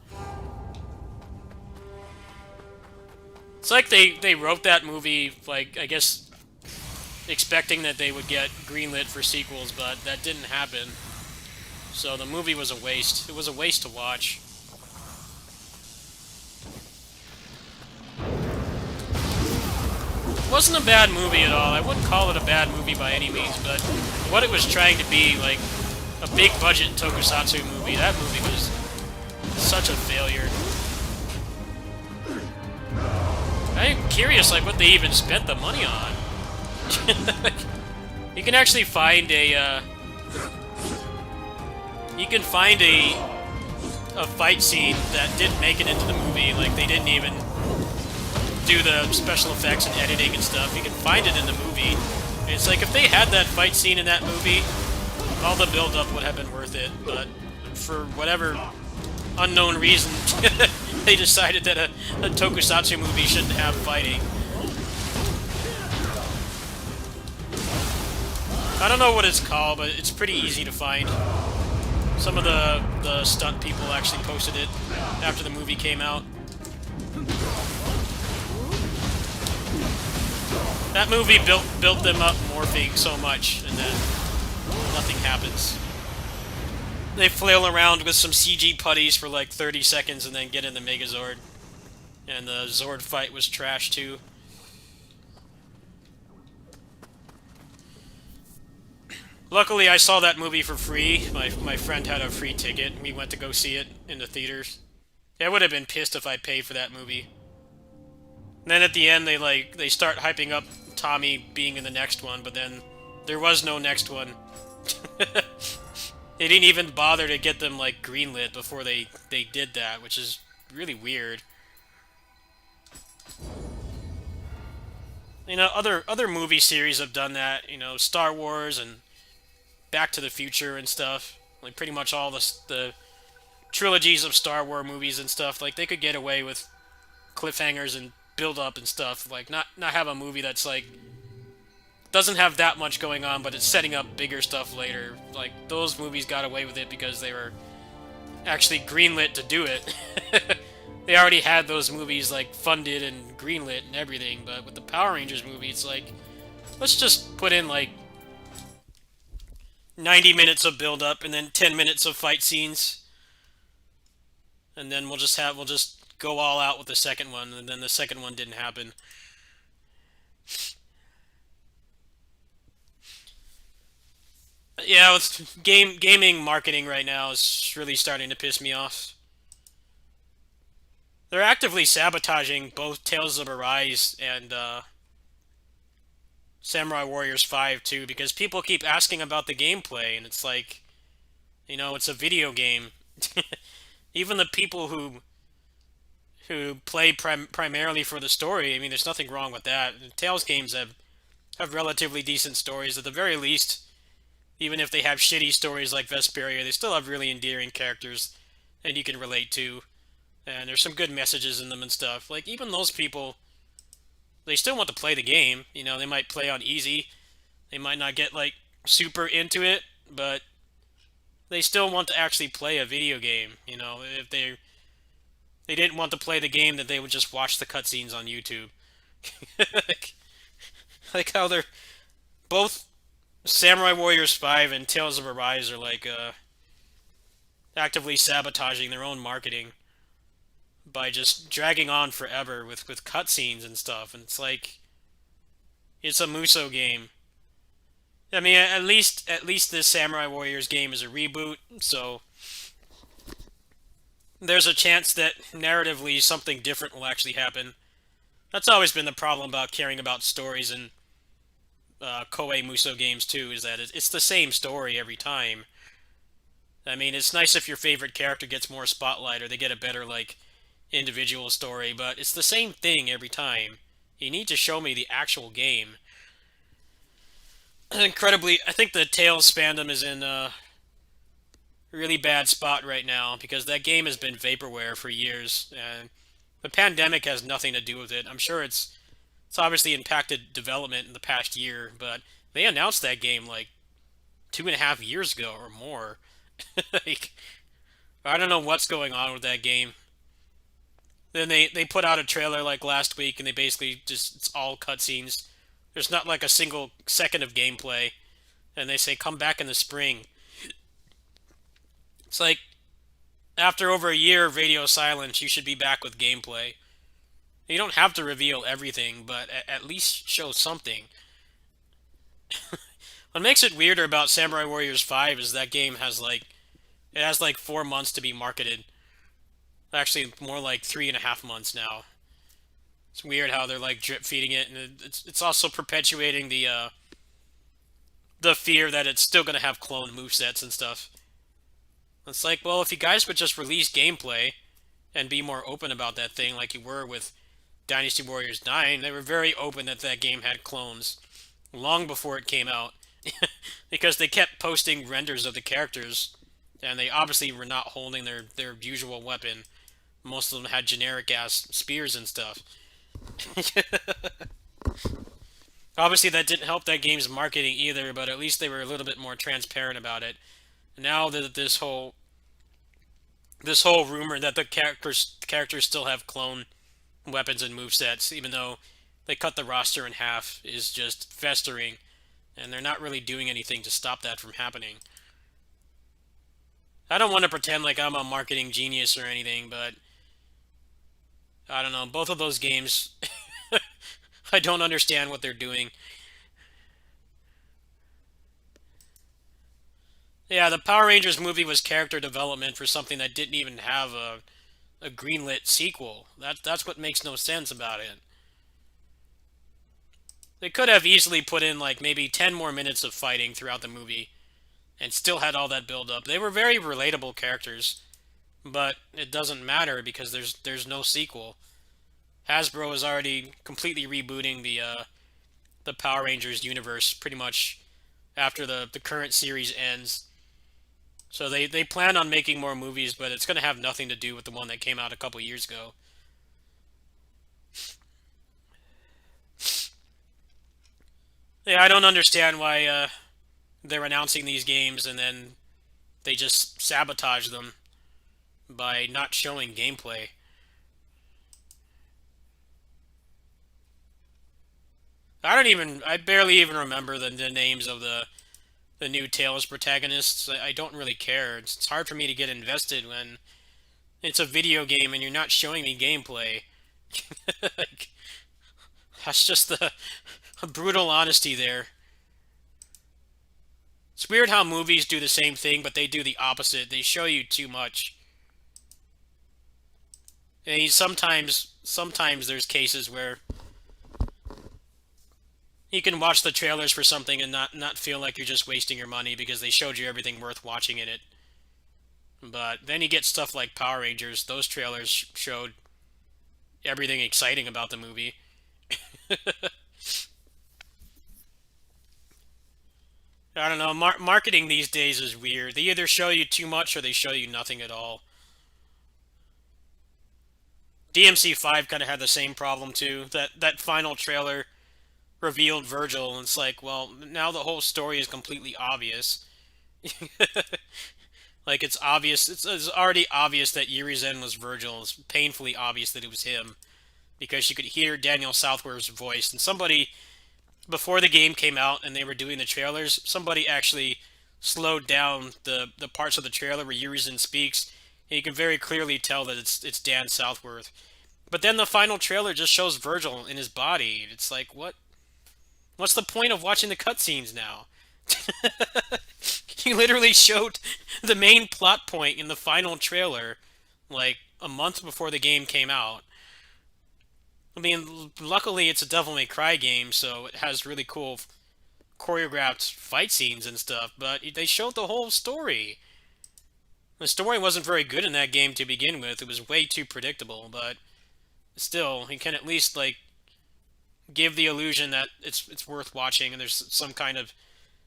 It's like they wrote that movie, like, I guess, expecting that they would get greenlit for sequels, but that didn't happen. So the movie was a waste. It was a waste to watch. It wasn't a bad movie at all. I wouldn't call it a bad movie by any means, but what it was trying to be, like a big budget tokusatsu movie, that movie was such a failure. I'm curious, like, what they even spent the money on. You can actually find a, a fight scene that didn't make it into the movie. Like, they didn't even do the special effects and editing and stuff. You can find it in the movie. It's like, if they had that fight scene in that movie, all the build-up would have been worth it. But for whatever unknown reason, they decided that a tokusatsu movie shouldn't have fighting. I don't know what it's called, but it's pretty easy to find. Some of the stunt people actually posted it after the movie came out. That movie built them up morphing so much, and then nothing happens. They flail around with some CG putties for like 30 seconds and then get in the Megazord. And the Zord fight was trash too. Luckily, I saw that movie for free. My friend had a free ticket. We went to go see it in the theaters. I would have been pissed if I paid for that movie. And then at the end, they start hyping up Tommy being in the next one, but then there was no next one. They didn't even bother to get them like greenlit before they did that, which is really weird. You know, other movie series have done that. You know, Star Wars and Back to the Future and stuff. Like pretty much all the trilogies of Star Wars movies and stuff. Like they could get away with cliffhangers and build up and stuff. Like not have a movie that's like doesn't have that much going on, but it's setting up bigger stuff later. Like those movies got away with it because they were actually greenlit to do it. They already had those movies like funded and greenlit and everything. But with the Power Rangers movie, it's like let's just put in like 90 minutes of build up and then 10 minutes of fight scenes, and then we'll just go all out with the second one, and then the second one didn't happen. Yeah, with gaming marketing right now is really starting to piss me off. They're actively sabotaging both Tales of Arise and Samurai Warriors 5 too, because people keep asking about the gameplay, and it's like, you know, it's a video game. Even the people who play primarily for the story, I mean, there's nothing wrong with that. Tales games have relatively decent stories. At the very least, even if they have shitty stories like Vesperia, they still have really endearing characters that you can relate to. And there's some good messages in them and stuff. Like, even those people, they still want to play the game. You know, they might play on easy. They might not get, like, super into it, but they still want to actually play a video game. You know, if they didn't want to play the game, then they would just watch the cutscenes on YouTube. like how they're both Samurai Warriors 5 and Tales of Arise are like actively sabotaging their own marketing by just dragging on forever with cutscenes and stuff. And it's like, it's a Muso game. I mean, at least this Samurai Warriors game is a reboot, so there's a chance that narratively something different will actually happen. That's always been the problem about caring about stories in Koei Muso games too, is that it's the same story every time. I mean, it's nice if your favorite character gets more spotlight or they get a better, like, individual story, but it's the same thing every time. You need to show me the actual game. Incredibly, I think the Tales fandom is in a really bad spot right now because that game has been vaporware for years, and the pandemic has nothing to do with it. I'm sure it's obviously impacted development in the past year, but they announced that game like 2.5 years ago or more. Like, I don't know what's going on with that game. Then they put out a trailer like last week, and they basically just, it's all cutscenes. There's not like a single second of gameplay, and they say come back in the spring. It's like, after over a year of radio silence, you should be back with gameplay. You don't have to reveal everything, but at least show something. What makes it weirder about Samurai Warriors 5 is that game has like, it has like 4 months to be marketed. Actually, more like 3.5 months now. It's weird how they're like drip feeding it, and it's also perpetuating the fear that it's still gonna have clone movesets and stuff. It's like, well, if you guys would just release gameplay and be more open about that thing like you were with Dynasty Warriors 9, they were very open that that game had clones long before it came out because they kept posting renders of the characters and they obviously were not holding their usual weapon. Most of them had generic ass spears and stuff. Obviously that didn't help that game's marketing either, but at least they were a little bit more transparent about it. Now that this whole rumor that the characters still have clone weapons and movesets, even though they cut the roster in half, is just festering, and they're not really doing anything to stop that from happening. I don't want to pretend like I'm a marketing genius or anything, but I don't know. Both of those games, I don't understand what they're doing. Yeah, the Power Rangers movie was character development for something that didn't even have a greenlit sequel. That's what makes no sense about it. They could have easily put in like maybe 10 more minutes of fighting throughout the movie and still had all that build up. They were very relatable characters, but it doesn't matter because there's no sequel. Hasbro is already completely rebooting the Power Rangers universe pretty much after the current series ends. So they plan on making more movies, but it's going to have nothing to do with the one that came out a couple years ago. Yeah, I don't understand why they're announcing these games and then they just sabotage them by not showing gameplay. I barely even remember the names of the new Tales protagonists. I don't really care. It's hard for me to get invested when it's a video game and you're not showing me gameplay. Like, that's just the brutal honesty there. It's weird how movies do the same thing, but they do the opposite. They show you too much. And sometimes there's cases where you can watch the trailers for something and not feel like you're just wasting your money because they showed you everything worth watching in it. But then you get stuff like Power Rangers. Those trailers showed everything exciting about the movie. I don't know. Marketing these days is weird. They either show you too much or they show you nothing at all. DMC5 kind of had the same problem too. That final trailer revealed Virgil, and it's like, well, now the whole story is completely obvious. Like it's obvious. It's already obvious that Urizen was Virgil. It's painfully obvious that it was him because you could hear Daniel Southworth's voice. And somebody before the game came out and they were doing the trailers, somebody actually slowed down the parts of the trailer where Urizen speaks, and you can very clearly tell that it's Dan Southworth. But then the final trailer just shows Virgil in his body. It's like, what? What's the point of watching the cutscenes now? He literally showed the main plot point in the final trailer like a month before the game came out. I mean, luckily it's a Devil May Cry game, so it has really cool choreographed fight scenes and stuff, but they showed the whole story. The story wasn't very good in that game to begin with. It was way too predictable, but still, you can at least like give the illusion that it's worth watching and there's some kind of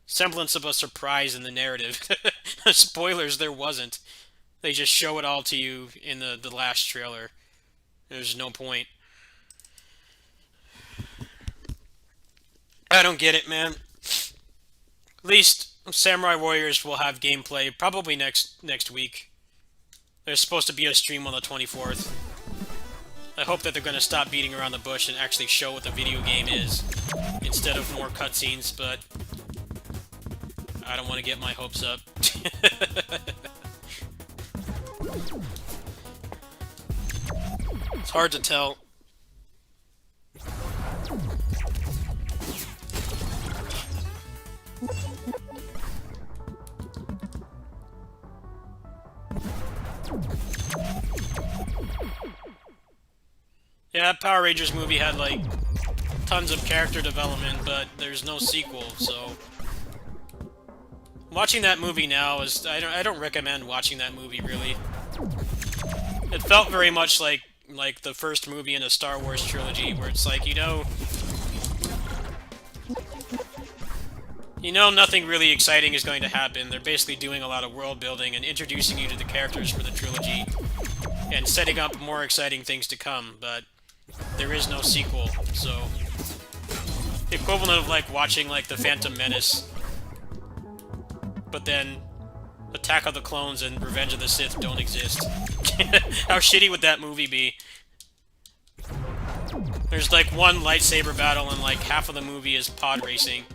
semblance of a surprise in the narrative. Spoilers, there wasn't. They just show it all to you in the last trailer. There's no point. I don't get it, man. At least Samurai Warriors will have gameplay probably next week. There's supposed to be a stream on the 24th. I hope that they're going to stop beating around the bush and actually show what the video game is instead of more cutscenes, but I don't want to get my hopes up. It's hard to tell. Yeah, that Power Rangers movie had, like, tons of character development, but there's no sequel, so Watching that movie now is I don't recommend watching that movie really. It felt very much like the first movie in a Star Wars trilogy, where it's like, nothing really exciting is going to happen. They're basically doing a lot of world building and introducing you to the characters for the trilogy and setting up more exciting things to come, but there is no sequel, so the equivalent of like watching like The Phantom Menace, but then Attack of the Clones and Revenge of the Sith don't exist. How shitty would that movie be? There's like one lightsaber battle and like half of the movie is pod racing.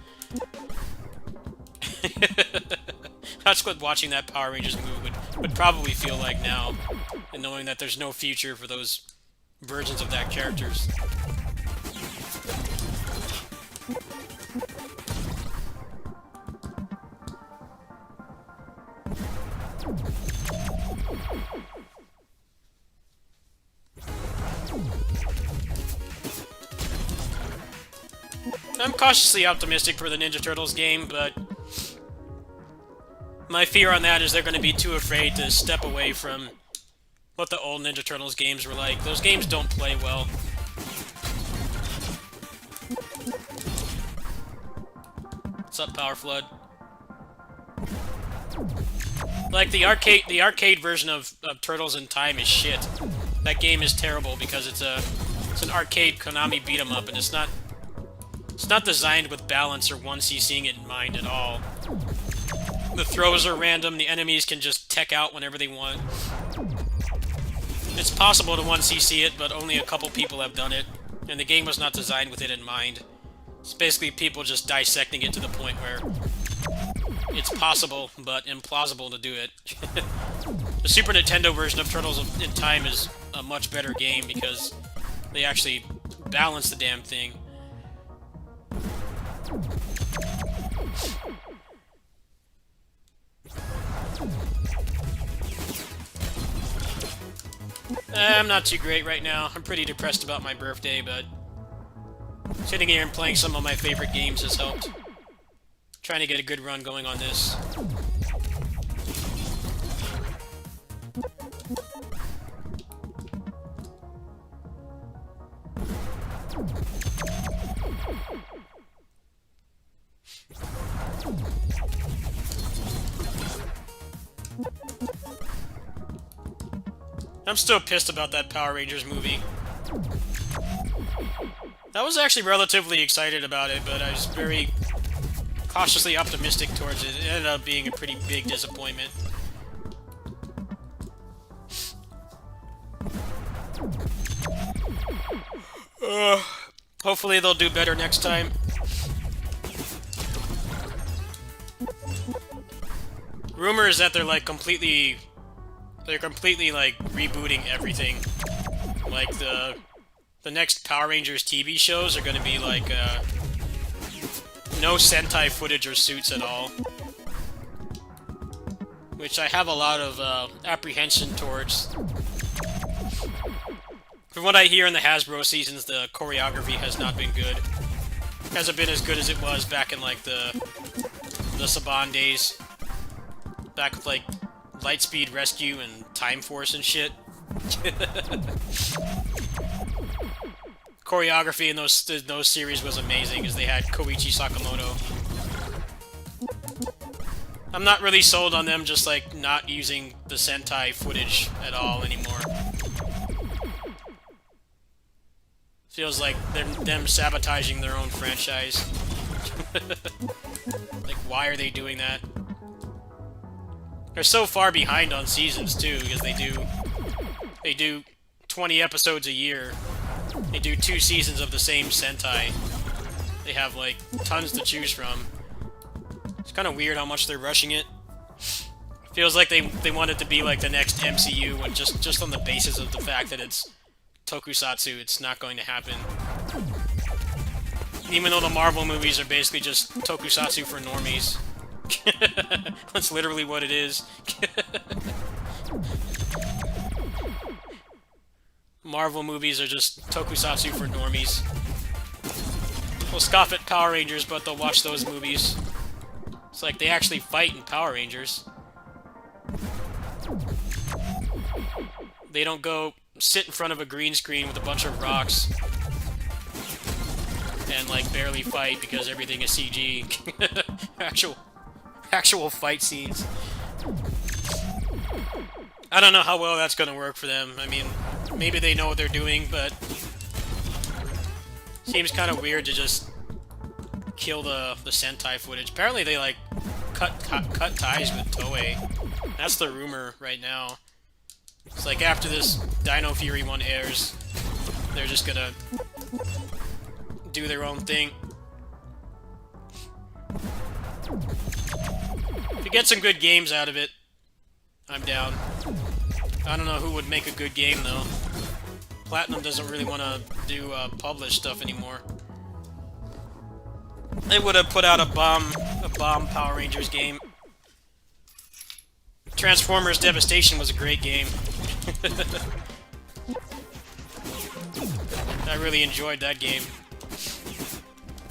That's what watching that Power Rangers movie would probably feel like now, and knowing that there's no future for those versions of that characters. I'm cautiously optimistic for the Ninja Turtles game, but my fear on that is they're going to be too afraid to step away from what the old Ninja Turtles games were like. Those games don't play well. What's up, Power Flood? Like, the arcade version of Turtles in Time is shit. That game is terrible because it's an arcade Konami beat 'em up, and it's not designed with balance or 1cc'ing it in mind at all. The throws are random, the enemies can just tech out whenever they want. It's possible to 1cc it, but only a couple people have done it, and the game was not designed with it in mind. It's basically people just dissecting it to the point where it's possible, but implausible to do it. The Super Nintendo version of Turtles in Time is a much better game because they actually balance the damn thing. I'm not too great right now. I'm pretty depressed about my birthday, but sitting here and playing some of my favorite games has helped. Trying to get a good run going on this. I'm still pissed about that Power Rangers movie. I was actually relatively excited about it, but I was very cautiously optimistic towards it. It ended up being a pretty big disappointment. Hopefully they'll do better next time. Rumor is that they're completely like rebooting everything. Like the next Power Rangers TV shows are going to be like no Sentai footage or suits at all, which I have a lot of apprehension towards. From what I hear in the Hasbro seasons, the choreography has not been good. Hasn't been as good as it was back in like the Saban days, back with like Lightspeed Rescue and Time Force and shit. Choreography in those series was amazing, as they had Koichi Sakamoto. I'm not really sold on them just like not using the Sentai footage at all anymore. Feels like they're them sabotaging their own franchise. Like, why are they doing that? They're so far behind on seasons too, because they do 20 episodes a year. They do 2 seasons of the same Sentai. They have like tons to choose from. It's kind of weird how much they're rushing it. Feels like they want it to be like the next MCU, and just on the basis of the fact that it's tokusatsu, it's not going to happen. Even though the Marvel movies are basically just tokusatsu for normies. That's literally what it is. Marvel movies are just tokusatsu for normies. They'll scoff at Power Rangers, but they'll watch those movies. It's like they actually fight in Power Rangers. They don't go sit in front of a green screen with a bunch of rocks and like barely fight because everything is CG. actual fight scenes. I don't know how well that's gonna work for them. I mean, maybe they know what they're doing, but seems kind of weird to just kill the Sentai footage. Apparently they like cut ties with Toei. That's the rumor right now. It's like after this Dino Fury one airs, they're just gonna do their own thing. If you get some good games out of it, I'm down. I don't know who would make a good game though. Platinum doesn't really want to do published stuff anymore. They would have put out a bomb Power Rangers game. Transformers Devastation was a great game. I really enjoyed that game.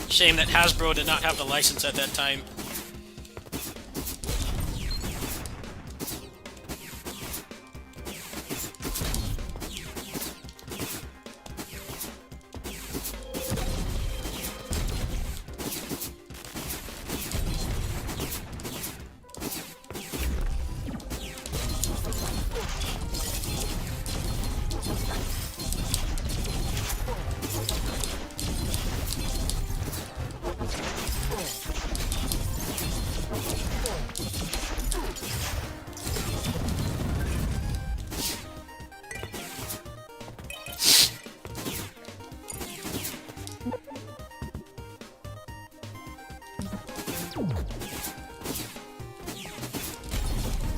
Shame that Hasbro did not have the license at that time.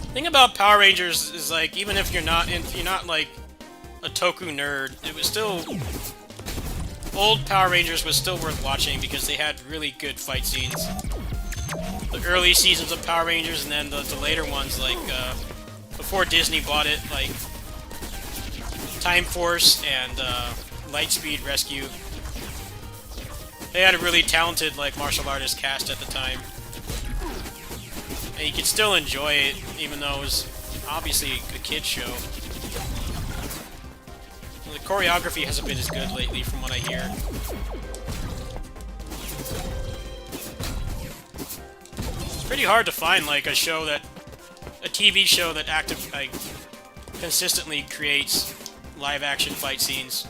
The thing about Power Rangers is like, even if you're not like a Toku nerd, it was still old Power Rangers was still worth watching because they had really good fight scenes. The early seasons of Power Rangers and then the later ones, like before Disney bought it, like Time Force and Lightspeed Rescue. They had a really talented like martial artist cast at the time. And you could still enjoy it, even though it was obviously a kid's show. The choreography hasn't been as good lately, from what I hear. It's pretty hard to find, like, a TV show that consistently creates live-action fight scenes,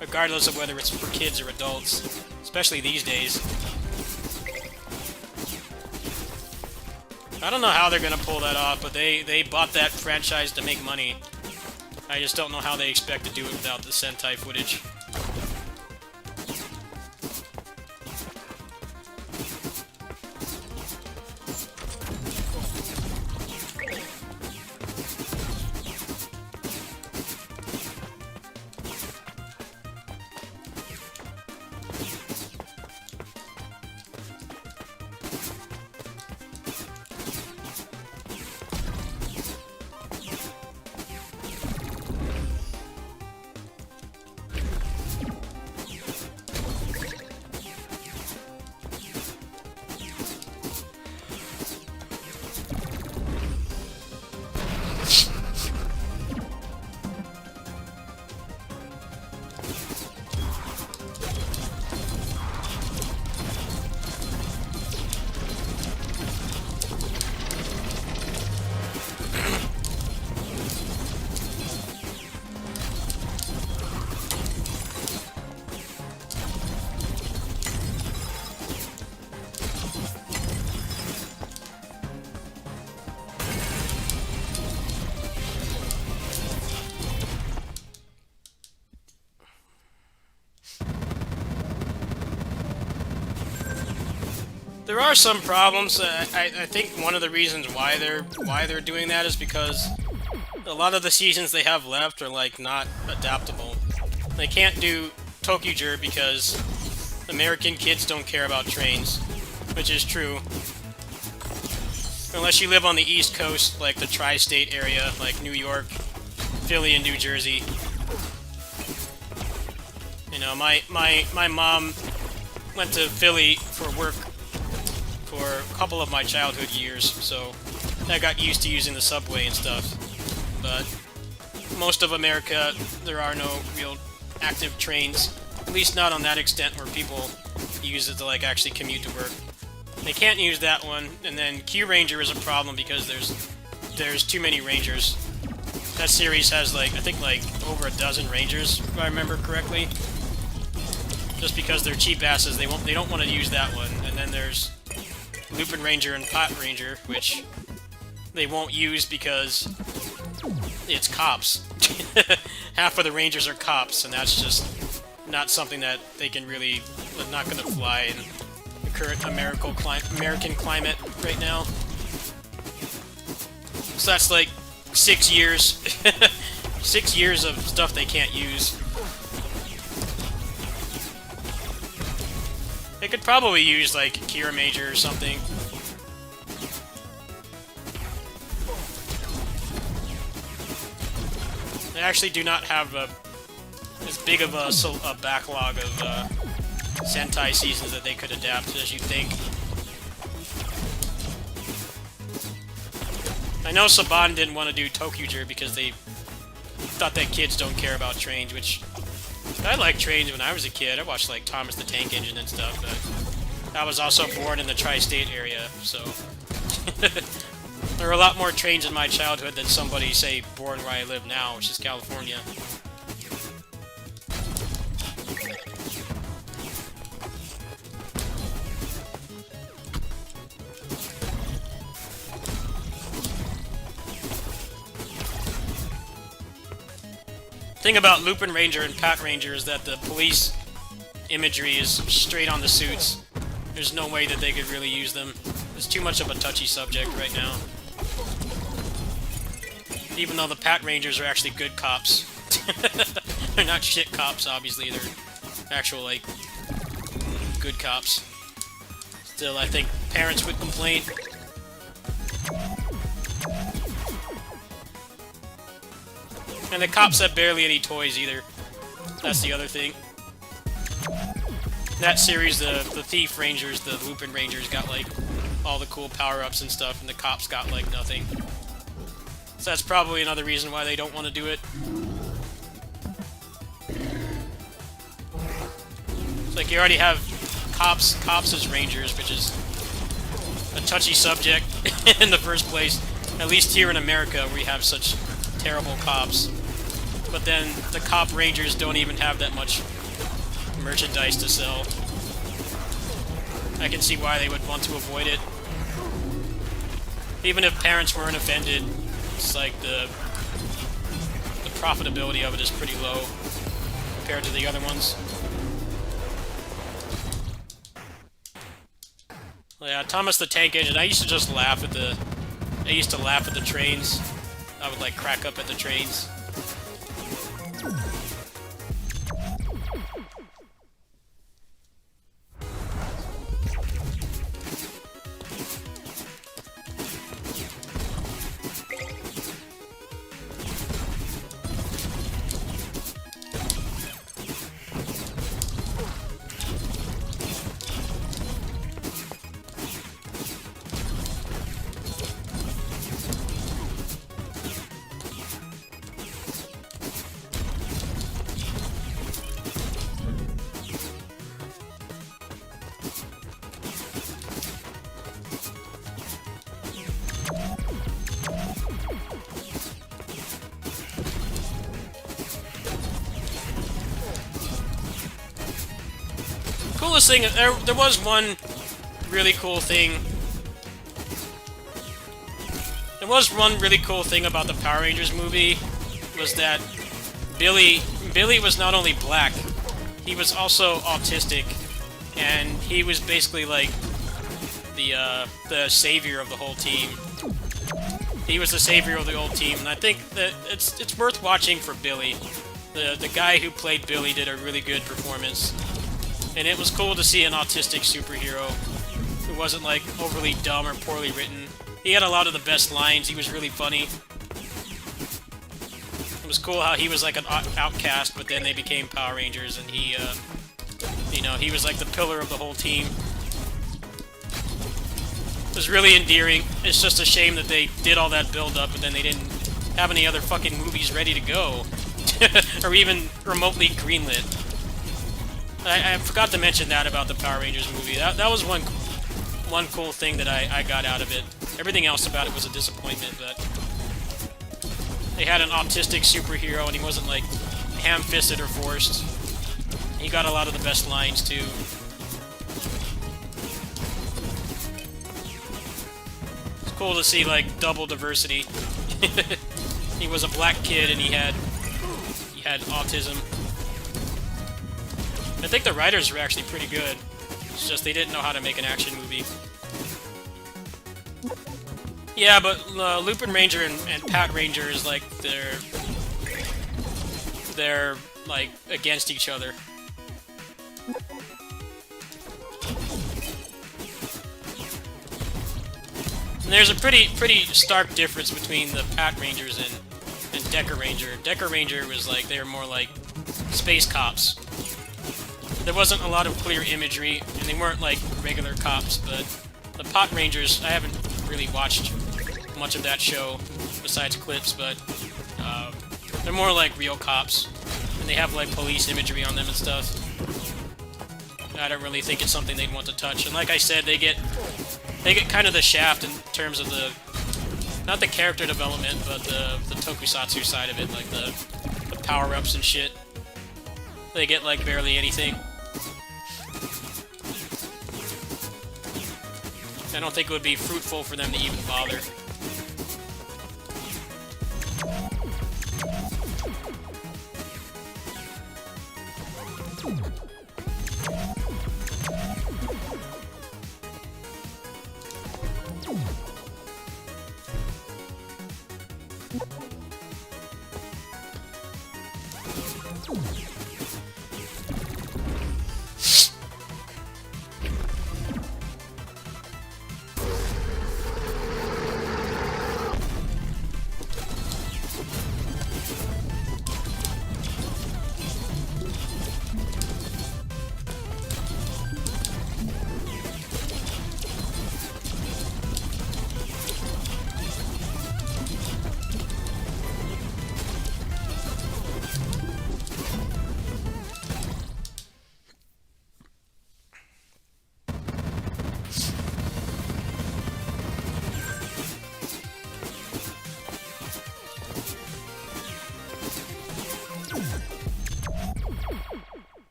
regardless of whether it's for kids or adults, especially these days. I don't know how they're gonna pull that off, but they bought that franchise to make money. I just don't know how they expect to do it without the Sentai footage. There are some problems. I think one of the reasons why they're doing that is because a lot of the seasons they have left are like not adaptable. They can't do Tokuger because American kids don't care about trains, which is true. Unless you live on the East Coast, like the tri-state area, like New York, Philly, and New Jersey. You know, my mom went to Philly for work for a couple of my childhood years, so I got used to using the subway and stuff. But most of America, there are no real active trains, at least not on that extent where people use it to like actually commute to work. They can't use that one, and then Q Ranger is a problem because there's too many Rangers. That series has like, I think like over a dozen Rangers, if I remember correctly. Just because they're cheap asses, they don't want to use that one. And then there's Lupin Ranger and Pot Ranger, which they won't use because it's cops. Half of the Rangers are cops, and that's just not something that they can really, not going to fly in the current American climate right now. So that's like 6 years. 6 years of stuff they can't use. They could probably use, like, Kira Major or something. They actually do not have as big of a backlog of Sentai seasons that they could adapt as you think. I know Saban didn't want to do Tokyuger because they thought that kids don't care about trains, which I liked trains when I was a kid. I watched like Thomas the Tank Engine and stuff, but I was also born in the tri-state area, so there were a lot more trains in my childhood than somebody, say, born where I live now, which is California. Thing about Lupin Ranger and Pat Ranger is that the police imagery is straight on the suits. There's no way that they could really use them. It's too much of a touchy subject right now. Even though the Pat Rangers are actually good cops. They're not shit cops, obviously. They're actual, like, good cops. Still, I think parents would complain. And the cops have barely any toys either. That's the other thing. That series, the Thief Rangers, the Lupin Rangers got like all the cool power-ups and stuff, and the cops got like nothing. So that's probably another reason why they don't want to do it. It's like you already have cops as Rangers, which is a touchy subject in the first place. At least here in America, where we have such terrible cops. But then the cop Rangers don't even have that much merchandise to sell. I can see why they would want to avoid it. Even if parents weren't offended, it's like the profitability of it is pretty low compared to the other ones. Yeah, Thomas the Tank Engine. I used to just laugh at the trains. I would like crack up at the trains. Coolest thing, there was one really cool thing. There was one really cool thing about the Power Rangers movie, was that Billy was not only black, he was also autistic, and he was basically like the savior of the whole team. He was the savior of the whole team, and I think that it's worth watching for Billy. The guy who played Billy did a really good performance. And it was cool to see an autistic superhero who wasn't, like, overly dumb or poorly written. He had a lot of the best lines. He was really funny. It was cool how he was, like, an outcast, but then they became Power Rangers, and he, you know, he was, like, the pillar of the whole team. was really endearing. It's just a shame that they did all that build-up, but then they didn't have any other fucking movies ready to go. Or even remotely greenlit. I forgot to mention that about the Power Rangers movie. That was one cool thing that I got out of it. Everything else about it was a disappointment, but they had an autistic superhero and he wasn't like ham-fisted or forced. He got a lot of the best lines too. It's cool to see like double diversity. He was a black kid and he had autism. I think the writers were actually pretty good. It's just they didn't know how to make an action movie. Yeah, but Lupin Ranger and Pat Ranger is like they're like against each other. And there's a pretty stark difference between the Pat Rangers and Decker Ranger. Decker Ranger was like, they were more like space cops. There wasn't a lot of clear imagery, and they weren't like regular cops, but the Pat Rangers, I haven't really watched much of that show besides clips, but they're more like real cops, and they have like police imagery on them and stuff. I don't really think it's something they'd want to touch. And like I said, they get kind of the shaft in terms of the, not the character development, but the tokusatsu side of it, like the power-ups and shit. They get like barely anything. I don't think it would be fruitful for them to even bother.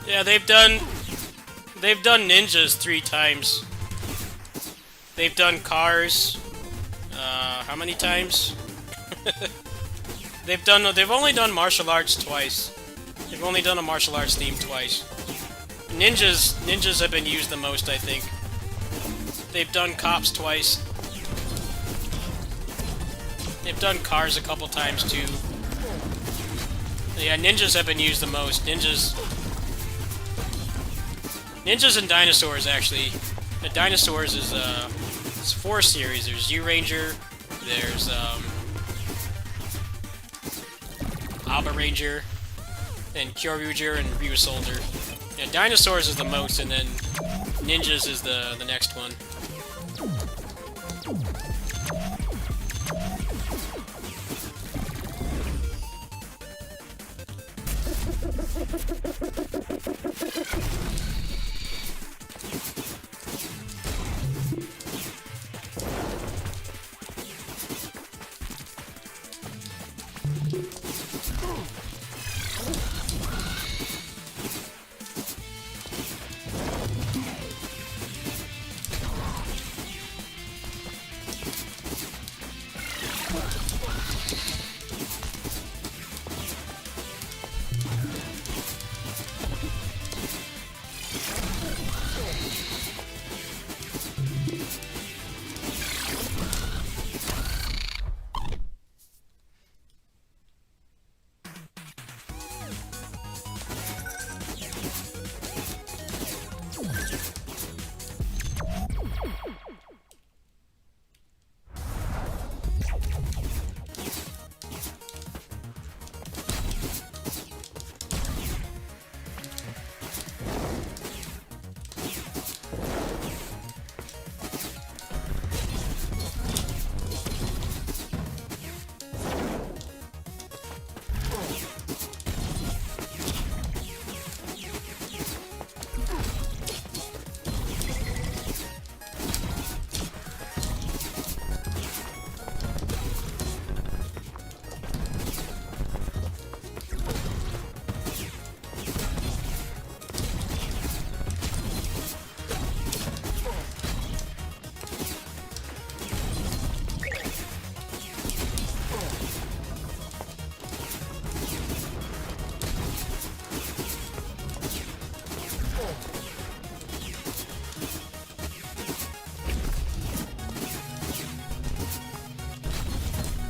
Yeah, they've done ninjas 3 times. They've done Cars. How many times? They've only done martial arts twice. They've only done a martial arts theme twice. Ninjas have been used the most, I think. They've done Cops twice. They've done Cars a couple times too. Yeah, ninjas have been used the most. Ninjas and dinosaurs, actually. The dinosaurs is it's 4 series. There's Zyuranger, there's Alba Ranger, and Kyoryuger and Ryusoldier. Yeah, dinosaurs is the most, and then ninjas is the next one.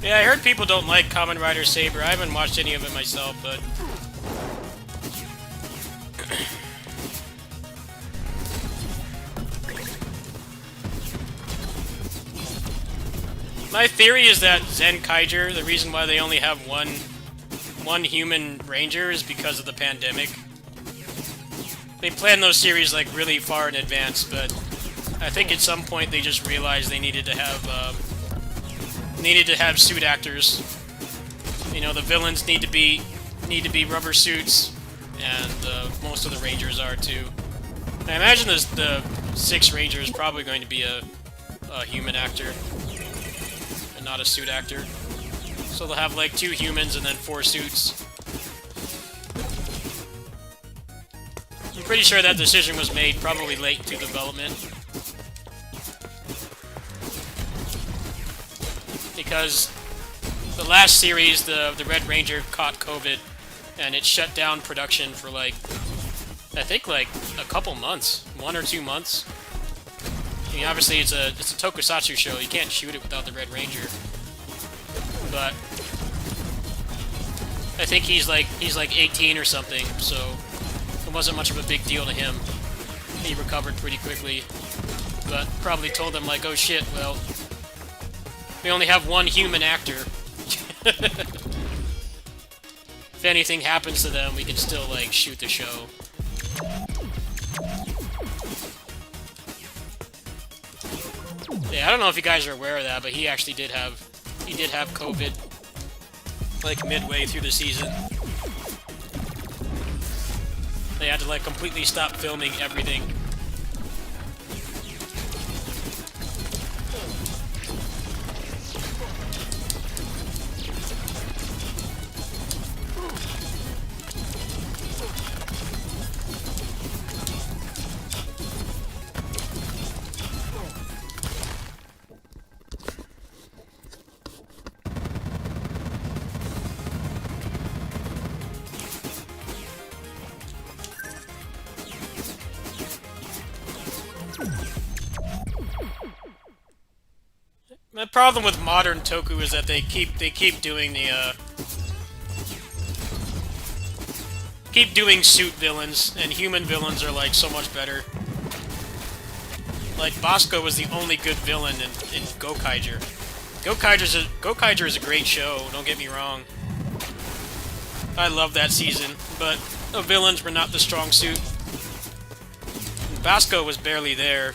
Yeah, I heard people don't like Kamen Rider Saber. I haven't watched any of it myself, but... My theory is that Zenkaiger, the reason why they only have one human ranger is because of the pandemic. They planned those series like really far in advance, but I think at some point they just realized they needed to have suit actors. You know, the villains need to be rubber suits, and most of the rangers are too. I imagine the 6th ranger is probably going to be a human actor, and not a suit actor. So they'll have like 2 humans and then 4 suits. I'm pretty sure that decision was made probably late into development. Because the last series, the Red Ranger caught COVID, and it shut down production for like, I think like a couple months, 1 or 2 months. I mean, obviously it's a tokusatsu show, you can't shoot it without the Red Ranger. But I think he's like 18 or something, so it wasn't much of a big deal to him. He recovered pretty quickly, but probably told them like, oh shit, well, we only have 1 human actor. If anything happens to them, we can still, like, shoot the show. Yeah, I don't know if you guys are aware of that, but he actually did have COVID, like, midway through the season. They had to, like, completely stop filming everything. The problem with modern Toku is that they keep doing the keep doing suit villains, and human villains are like so much better. Like Bosco was the only good villain in Gokaiger. Gokaiger is a great show. Don't get me wrong. I love that season, but the villains were not the strong suit. Bosco was barely there.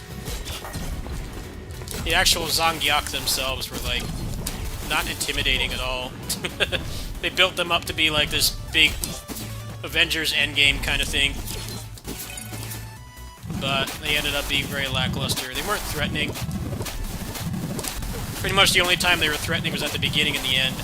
The actual Zangiak themselves were, like, not intimidating at all. They built them up to be, like, this big Avengers Endgame kind of thing. But they ended up being very lackluster. They weren't threatening. Pretty much the only time they were threatening was at the beginning and the end.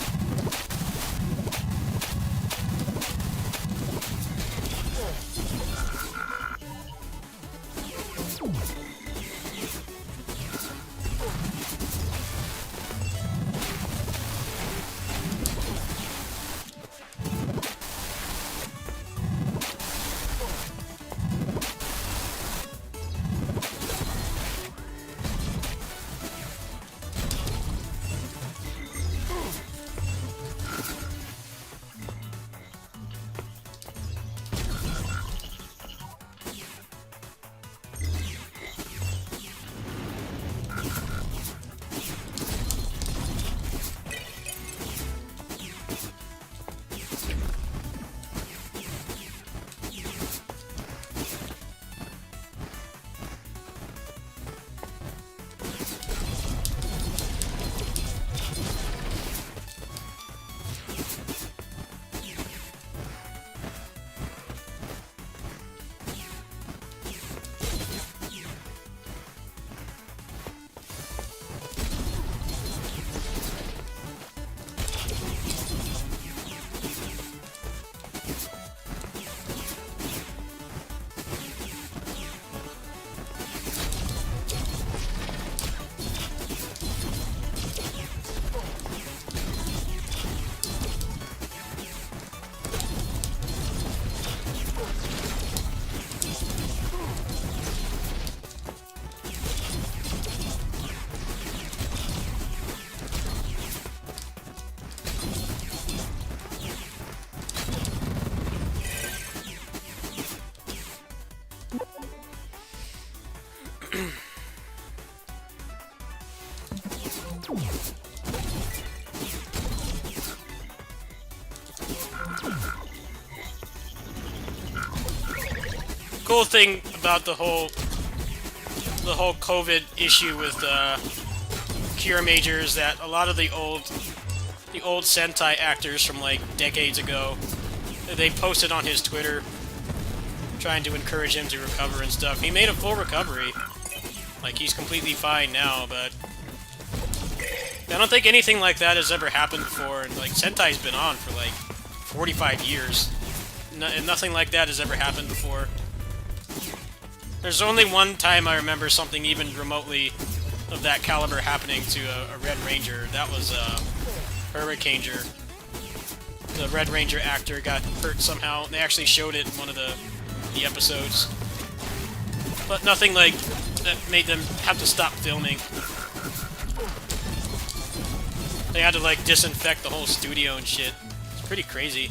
Cool thing about the whole COVID issue with Cure Major is that a lot of the old Sentai actors from like decades ago, they posted on his Twitter trying to encourage him to recover and stuff. He made a full recovery. Like, he's completely fine now, but I don't think anything like that has ever happened before, and like Sentai's been on for like 45 years. And nothing like that has ever happened before. There's only one time I remember something even remotely of that caliber happening to a Red Ranger. That was Hurricaneer. The Red Ranger actor got hurt somehow. They actually showed it in one of the episodes. But nothing like that made them have to stop filming. They had to like disinfect the whole studio and shit. It's pretty crazy.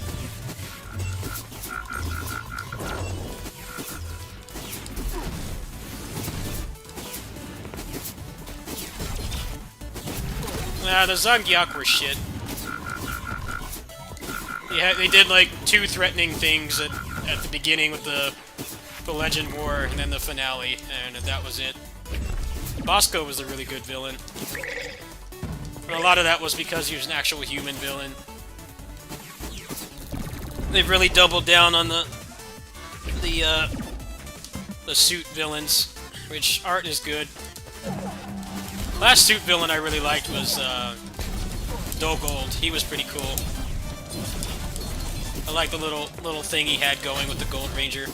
Nah, the Zangiak were shit. Yeah, they did like 2 threatening things at the beginning with the Legend War and then the finale, and that was it. Bosco was a really good villain. And a lot of that was because he was an actual human villain. They've really doubled down on the suit villains, which art is good. Last suit villain I really liked was Dogold. He was pretty cool. I like the little thing he had going with the Gold Ranger.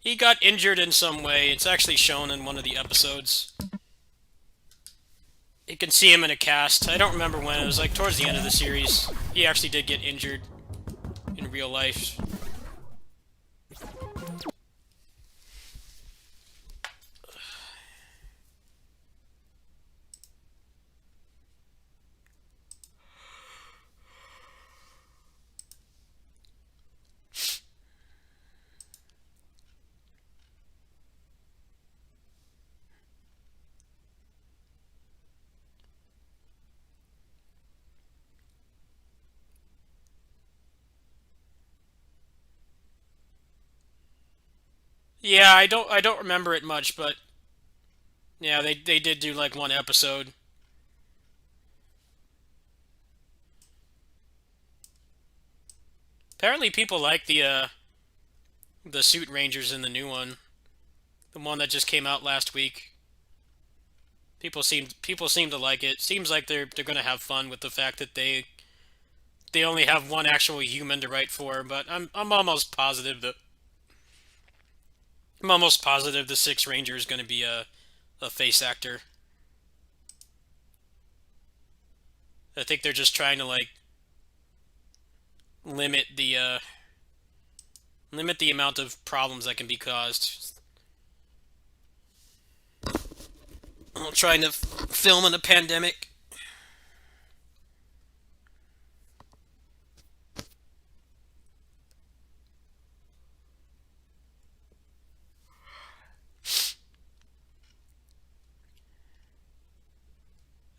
He got injured in some way. It's actually shown in one of the episodes. You can see him in a cast. I don't remember when. It was like towards the end of the series. He actually did get injured in real life. Yeah, I don't remember it much, but yeah, they did do like one episode. Apparently people like the Suit Rangers in the new one. The one that just came out last week. People seem to like it. Seems like they're gonna have fun with the fact that they only have one actual human to write for, but I'm almost positive the Six Ranger is gonna be a face actor. I think they're just trying to like limit the amount of problems that can be caused. Trying to film in a pandemic.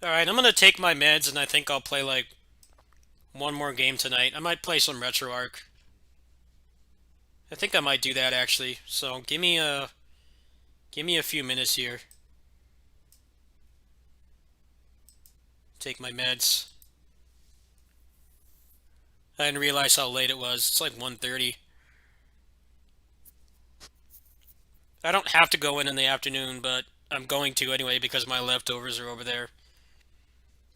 Alright, I'm gonna take my meds and I think I'll play like one more game tonight. I might play some RetroArch. I think I might do that actually. So give me a few minutes here. Take my meds. I didn't realize how late it was. It's like 1:30. I don't have to go in the afternoon, but I'm going to anyway because my leftovers are over there.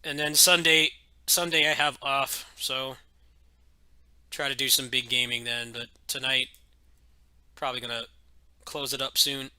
And then Sunday I have off, so try to do some big gaming then, but tonight probably gonna close it up soon.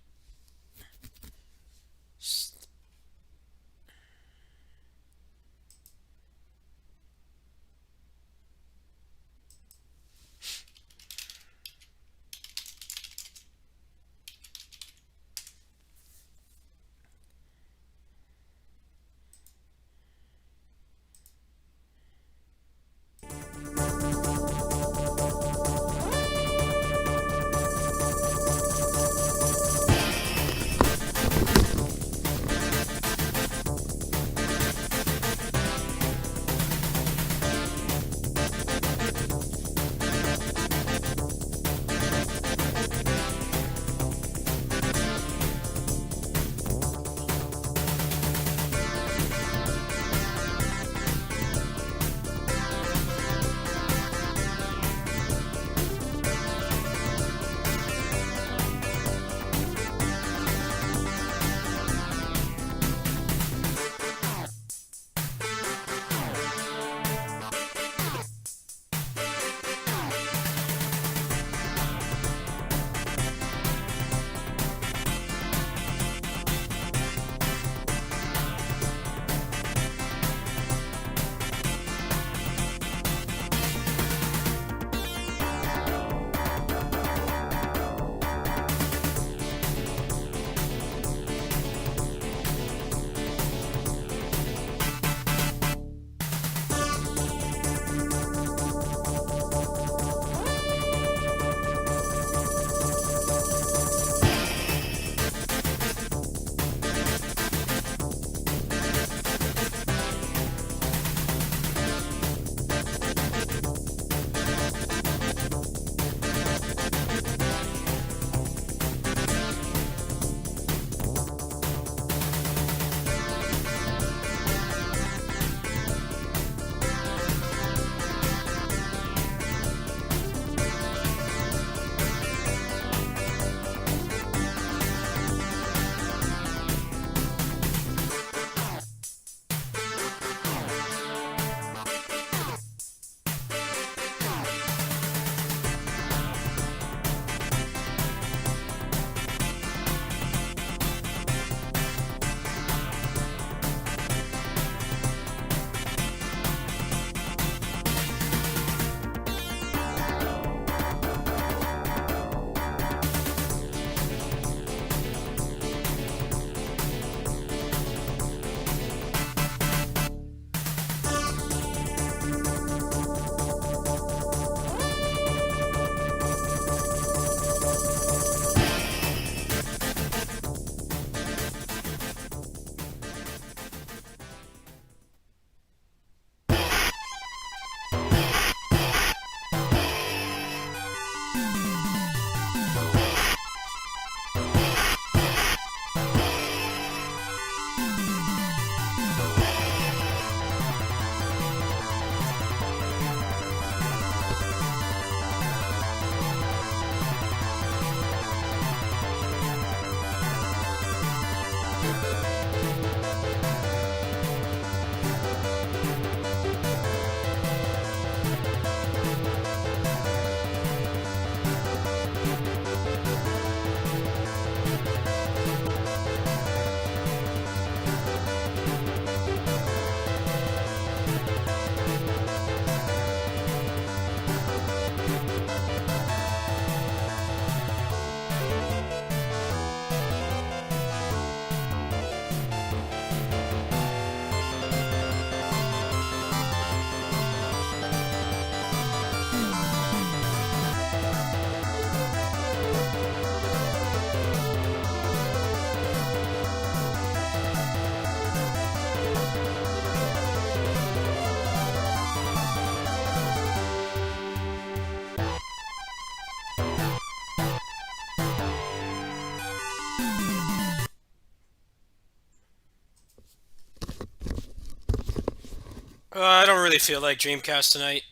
I don't really feel like Dreamcast tonight.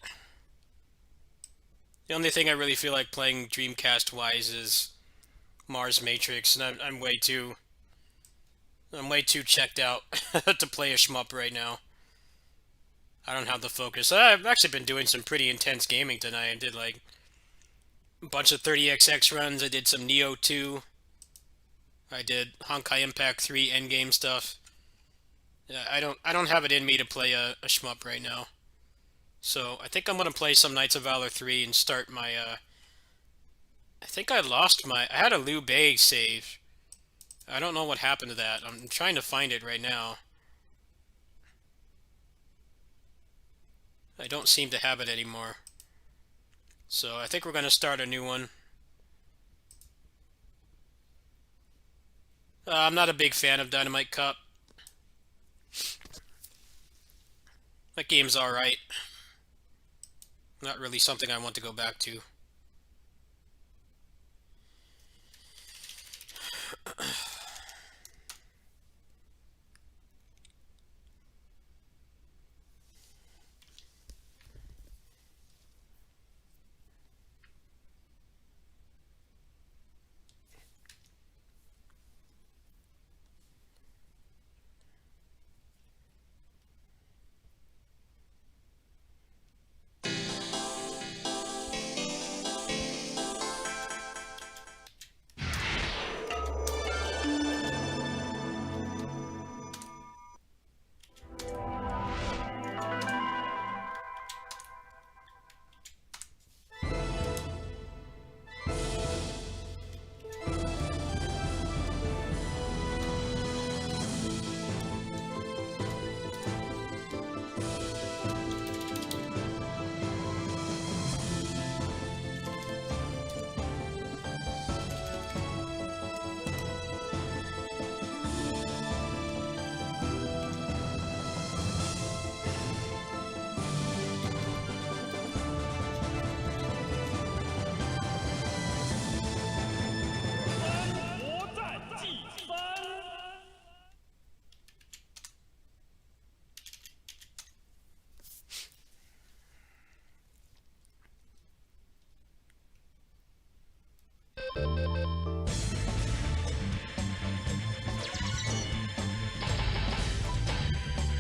The only thing I really feel like playing Dreamcast-wise is Mars Matrix, and I'm way too checked out to play a shmup right now. I don't have the focus. I've actually been doing some pretty intense gaming tonight. I did like a bunch of 30XX runs. I did some Neo 2. I did Honkai Impact 3 endgame stuff. Yeah, I don't have it in me to play a shmup right now. So I think I'm gonna play some Knights of Valor 3 and start my I think I had a Liu Bei save. I don't know what happened to that. I'm trying to find it right now. I don't seem to have it anymore. So I think we're gonna start a new one. I'm not a big fan of Dynamite Cup. That game's alright. Not really something I want to go back to.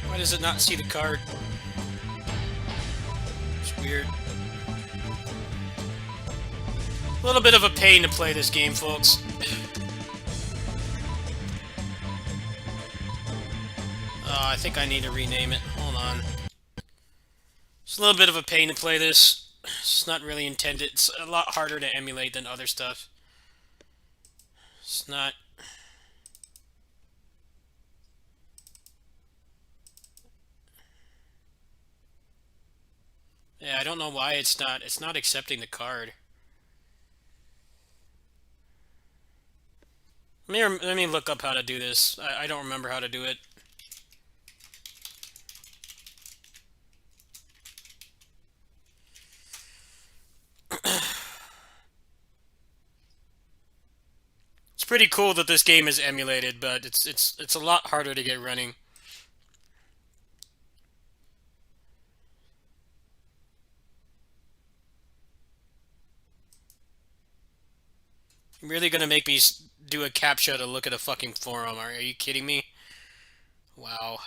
Why does it not see the card? It's weird. A little bit of a pain to play this game, folks. I think I need to rename it. Hold on. It's a little bit of a pain to play this. It's not really intended. It's a lot harder to emulate than other stuff. It's not... Yeah, I don't know why it's not accepting the card. Let me look up how to do this. I don't remember how to do it. It's pretty cool that this game is emulated, but it's a lot harder to get running. You're really gonna make me do a captcha to look at a fucking forum? Are you kidding me? Wow.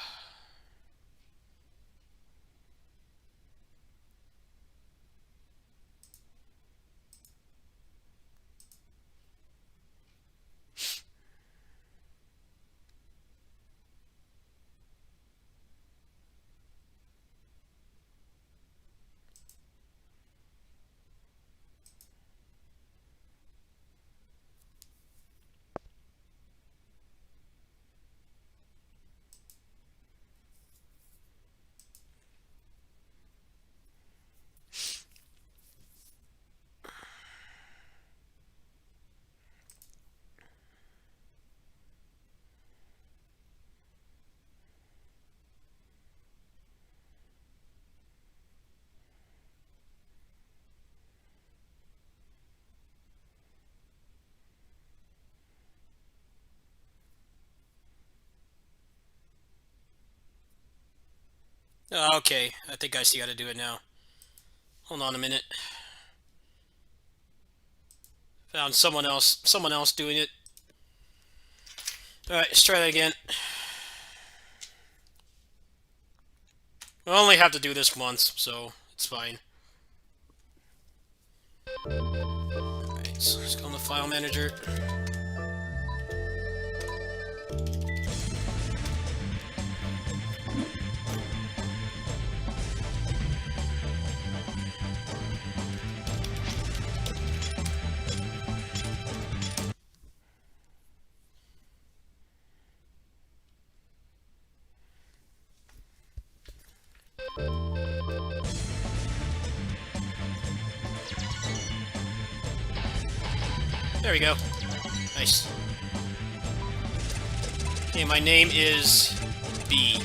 Okay, I think I see how to do it now. Hold on a minute. Found someone else doing it. Alright, let's try that again. I only have to do this once, so it's fine. Alright, so let's go in the file manager. There we go. Nice. Okay, my name is B.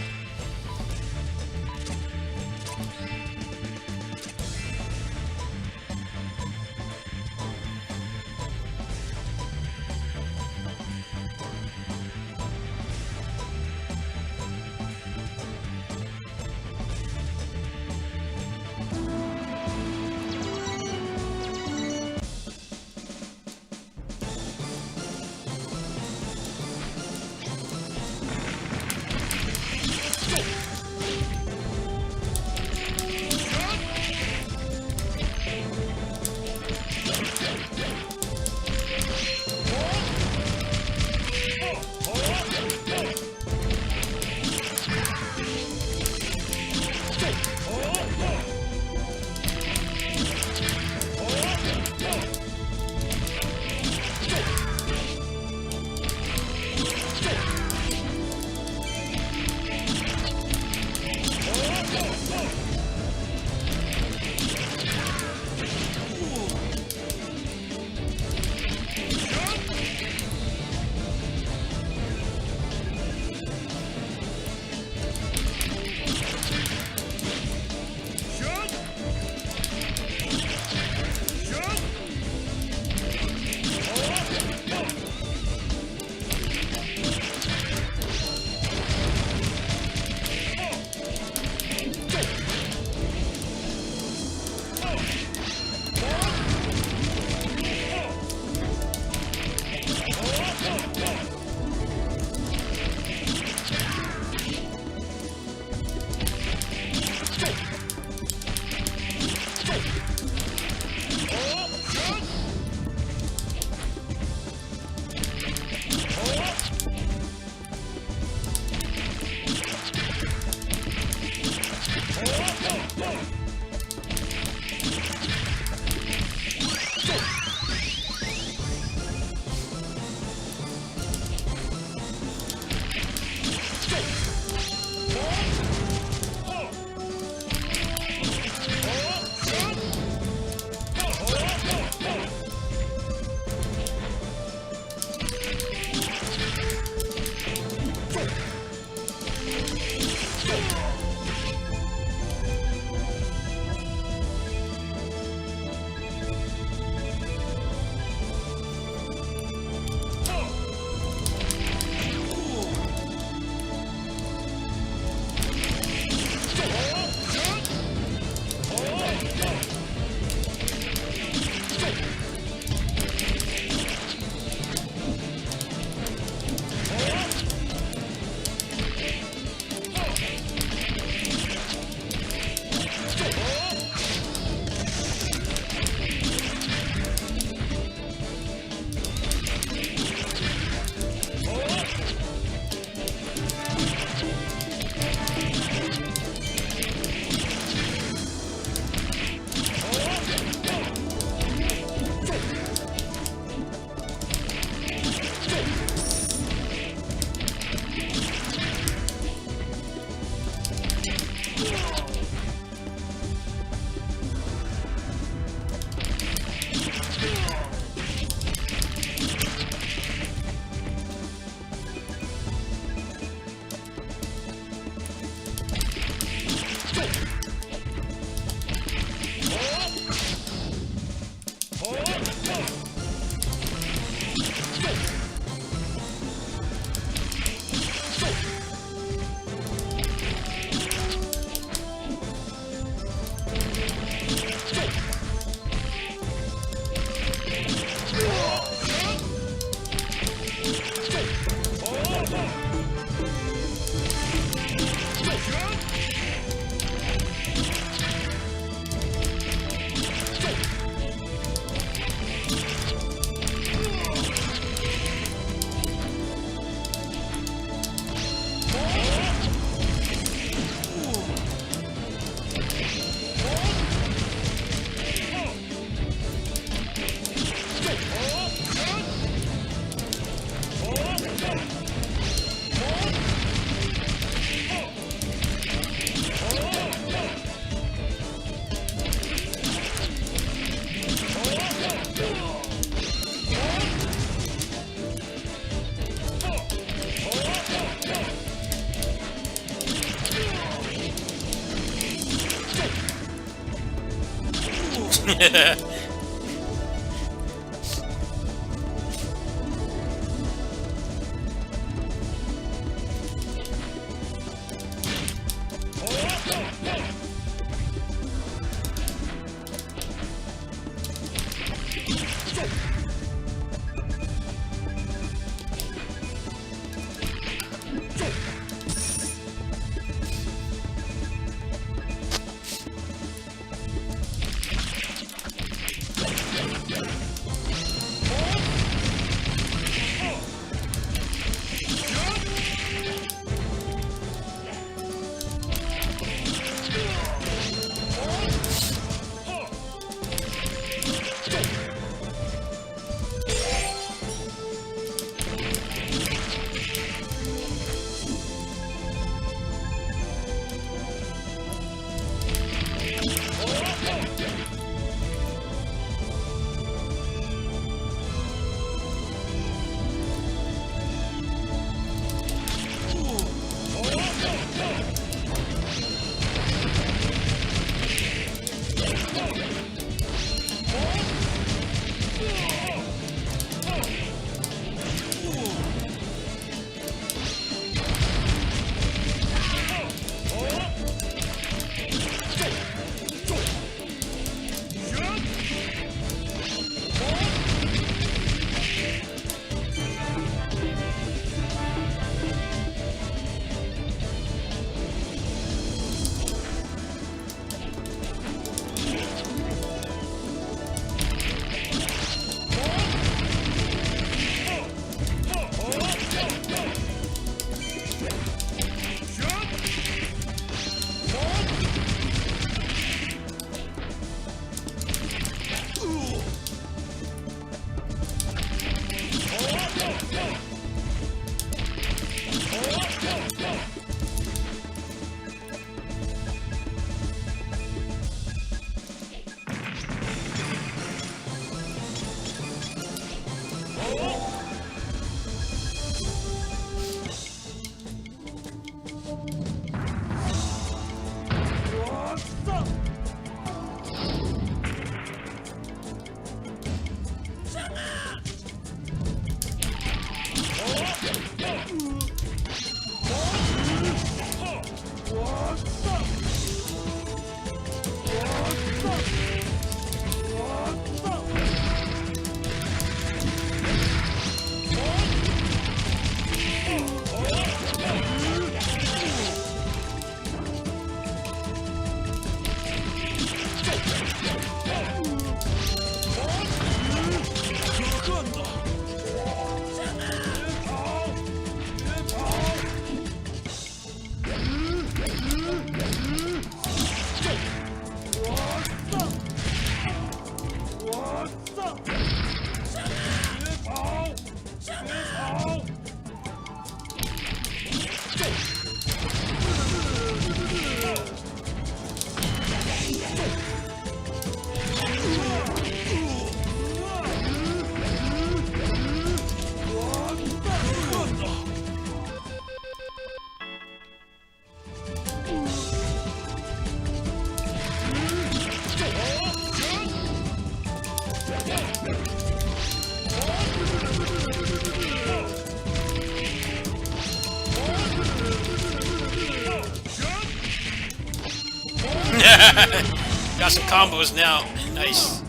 Got some combos now. Nice.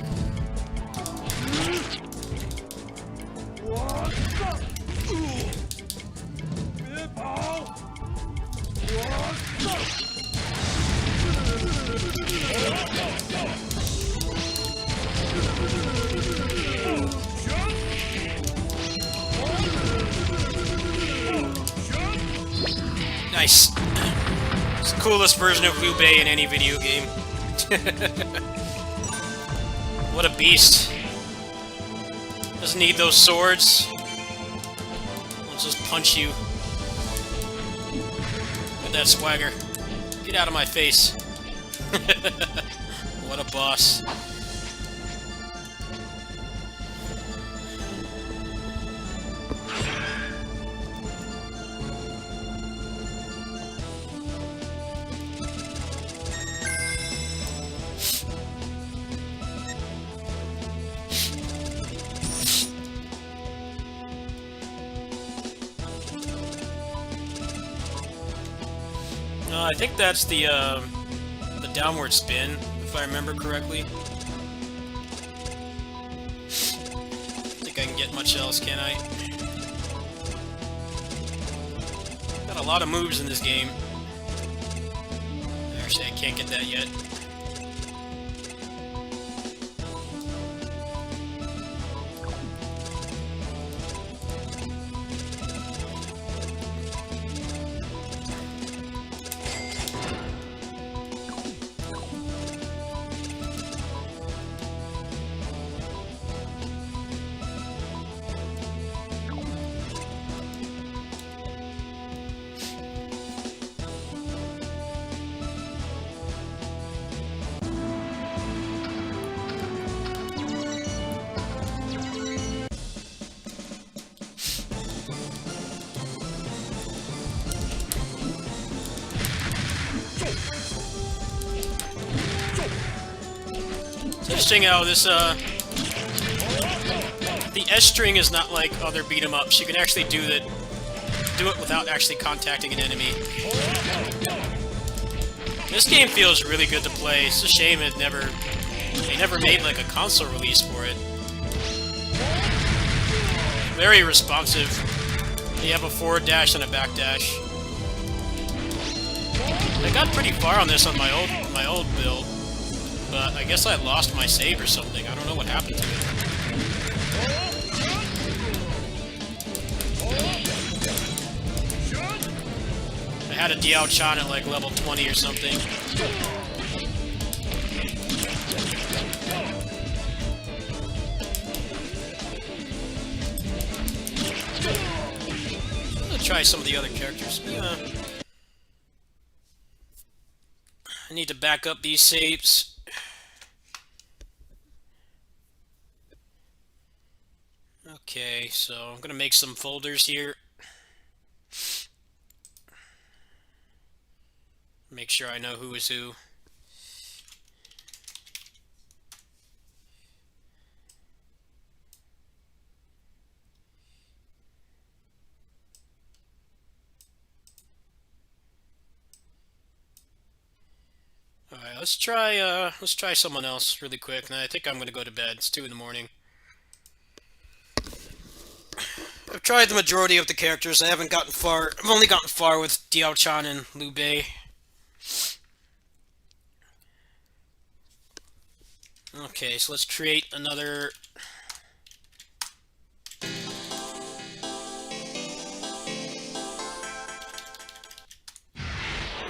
Nice. It's the coolest version of Liu Bei in any video game. What a beast. Doesn't need those swords. We'll just punch you. With that swagger. Get out of my face. What a boss. I think that's the downward spin, if I remember correctly. Think I can get much else, can I? Got a lot of moves in this game. Actually, I can't get that yet. Interesting how this, the S string is not like other beat-em-ups. You can actually do it without actually contacting an enemy. This game feels really good to play. It's a shame they never made like a console release for it. Very responsive. You have a forward dash and a back dash. I got pretty far on this on my old build. But I guess I lost my save or something. I don't know what happened to it. I had a Diao Chan at like level 20 or something. I'm gonna try some of the other characters. Yeah. I need to back up these saves. Okay, so I'm gonna make some folders here. Make sure I know who is who. Alright, let's try someone else really quick, and I think I'm gonna go to bed. It's 2 in the morning. I've tried the majority of the characters. I haven't gotten far. I've only gotten far with Diao Chan and Liu Bei. Okay, so let's create another.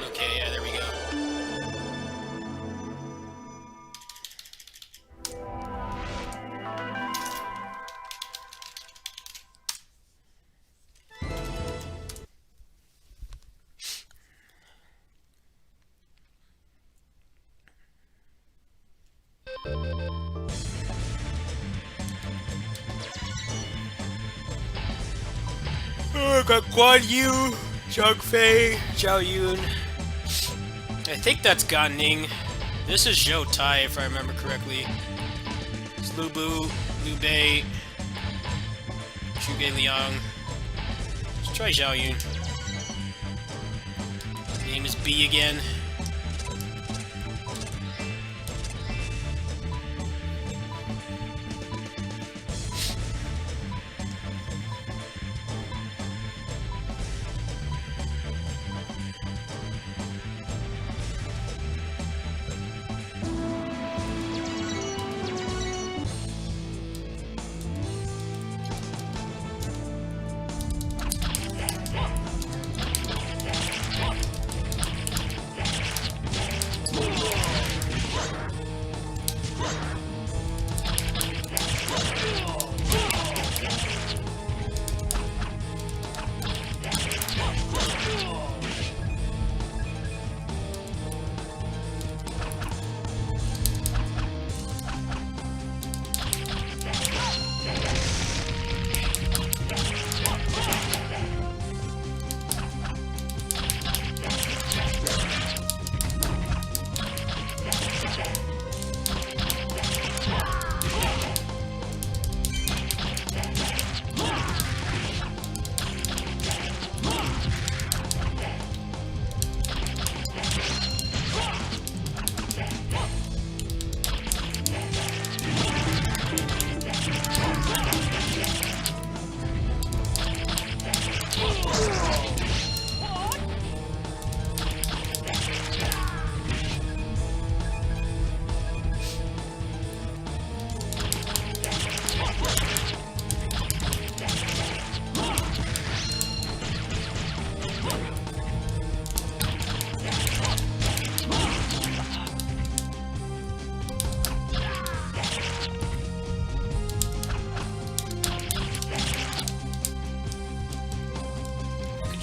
Okay, yeah, there we go. Oh, got Guan Yu, Zhang Fei, Zhao Yun. I think that's Gan Ning. This is Zhou Tai, if I remember correctly. It's Lu Bu, Liu Bei, Zhuge Liang. Let's try Zhao Yun. Name is B again.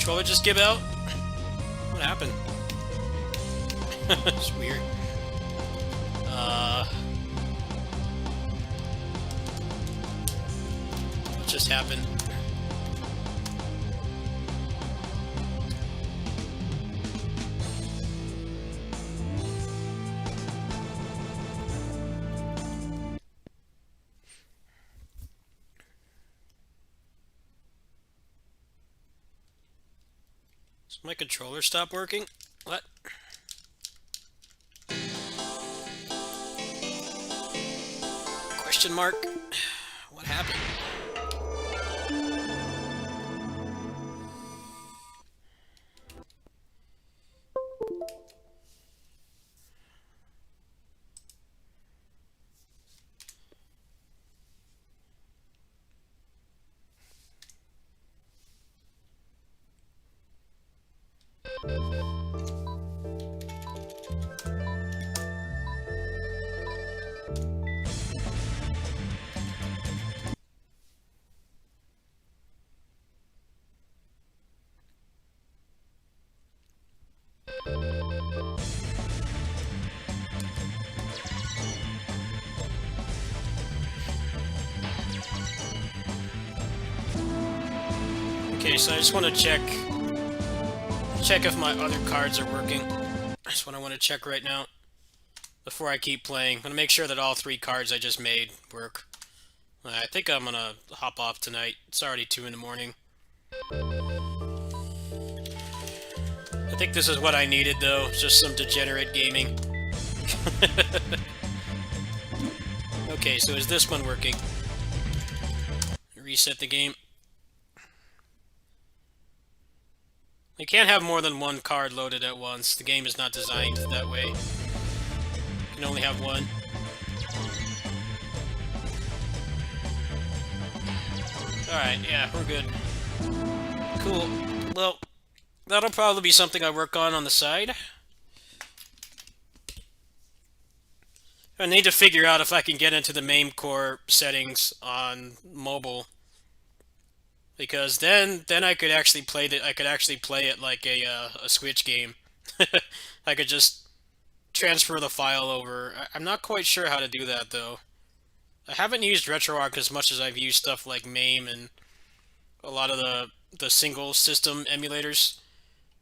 controller just give out? What happened? It's weird. What just happened? Does my controller stop working? What? Question mark? What happened? Okay, so I just want to check if my other cards are working. That's what I want to check right now before I keep playing. I'm gonna make sure that all 3 cards I just made work. I think I'm gonna hop off tonight. It's already 2 in the morning. I think this is what I needed, though. Just some degenerate gaming. Okay, so is this one working? Reset the game. You can't have more than 1 card loaded at once. The game is not designed that way. You can only have 1. Alright, yeah, we're good. Cool. Well, that'll probably be something I work on the side. I need to figure out if I can get into the MAME core settings on mobile, because then I could actually play it like a Switch game. I could just transfer the file over. I'm not quite sure how to do that though. I haven't used RetroArch as much as I've used stuff like MAME and a lot of the single system emulators.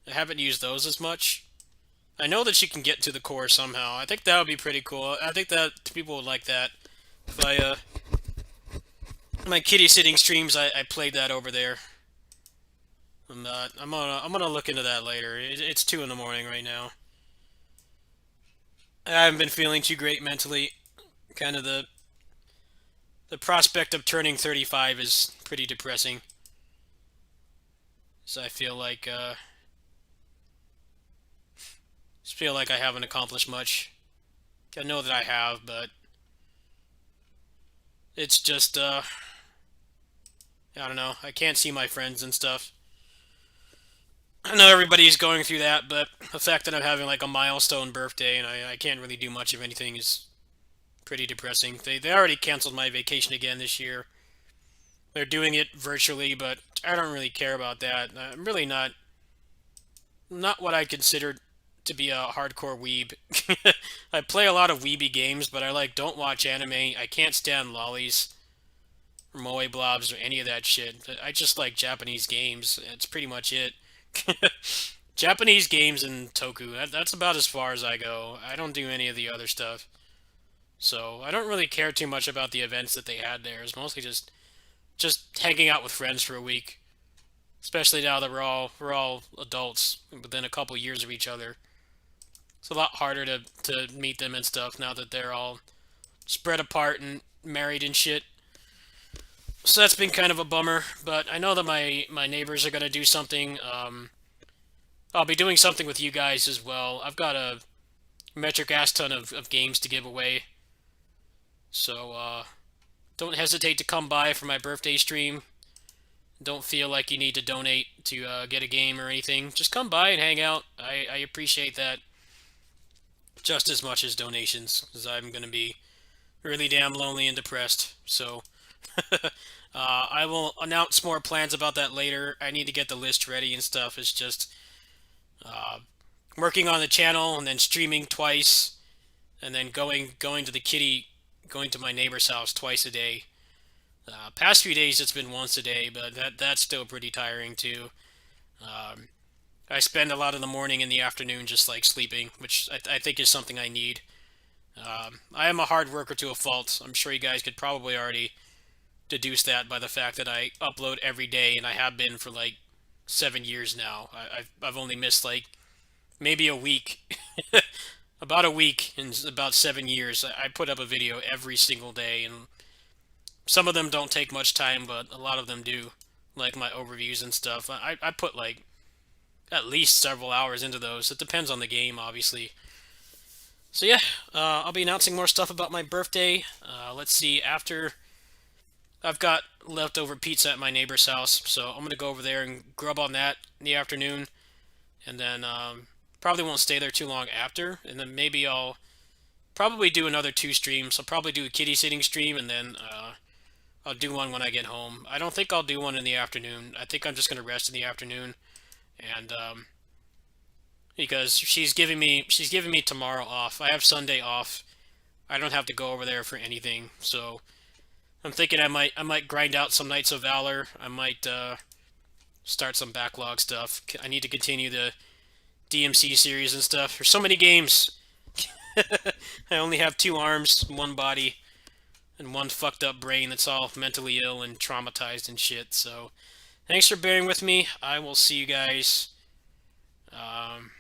I haven't used those as much. I know that you can get to the core somehow. I think that would be pretty cool. I think that people would like that. If I, my kitty sitting streams, I played that over there. I'm gonna look into that later. It's 2 in the morning right now. I haven't been feeling too great mentally. Kind of the prospect of turning 35 is pretty depressing. So I feel like, I haven't accomplished much. I know that I have, but it's just, I don't know. I can't see my friends and stuff. I know everybody's going through that, but the fact that I'm having like a milestone birthday and I can't really do much of anything is pretty depressing. They already canceled my vacation again this year. They're doing it virtually, but I don't really care about that. I'm really not what I consider to be a hardcore weeb. I play a lot of weeby games, but I don't watch anime. I can't stand lollies or moe blobs or any of that shit. I just like Japanese games. That's pretty much it. Japanese games and toku. That's about as far as I go. I don't do any of the other stuff. So I don't really care too much about the events that they had there. It's mostly just hanging out with friends for a week. Especially now that we're all adults within a couple years of each other. It's a lot harder to meet them and stuff now that they're all spread apart and married and shit. So that's been kind of a bummer, but I know that my neighbors are going to do something. I'll be doing something with you guys as well. I've got a metric ass ton of games to give away. So, don't hesitate to come by for my birthday stream. Don't feel like you need to donate to get a game or anything. Just come by and hang out. I appreciate that just as much as donations, because I'm going to be really damn lonely and depressed. So, I will announce more plans about that later. I need to get the list ready and stuff. It's just uh, working on the channel and then streaming twice, and then going to the kitty, going to my neighbor's house twice a day. Past few days it's been once a day, but that's still pretty tiring too. Um, I spend a lot of the morning and the afternoon just like sleeping, which I think is something I need. I am a hard worker to a fault. I'm sure you guys could probably already deduce that by the fact that I upload every day, and I have been for like 7 years now. I've only missed like maybe a week, about a week in about 7 years. I put up a video every single day, and some of them don't take much time, but a lot of them do, like my overviews and stuff. I put like at least several hours into those. It depends on the game, obviously. So yeah, I'll be announcing more stuff about my birthday. Let's see, after I've got leftover pizza at my neighbor's house, so I'm gonna go over there and grub on that in the afternoon, and then probably won't stay there too long after, and then maybe I'll probably do another 2 streams. I'll probably do a kitty sitting stream, and then I'll do one when I get home. I don't think I'll do one in the afternoon. I think I'm just gonna rest in the afternoon, and because she's giving me tomorrow off. I have Sunday off. I don't have to go over there for anything, so I'm thinking I might grind out some Knights of Valor. I might start some backlog stuff. I need to continue the DMC series and stuff. There's so many games. I only have 2 arms, 1 body, and 1 fucked up brain that's all mentally ill and traumatized and shit. So, thanks for bearing with me. I will see you guys um,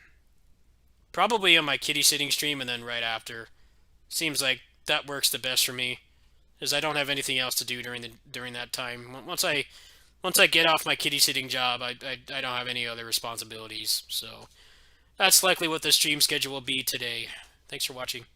probably on my kitty sitting stream and then right after. Seems like that works the best for me, as I don't have anything else to do during that time. Once I get off my kitty sitting job, I don't have any other responsibilities. So that's likely what the stream schedule will be today. Thanks for watching.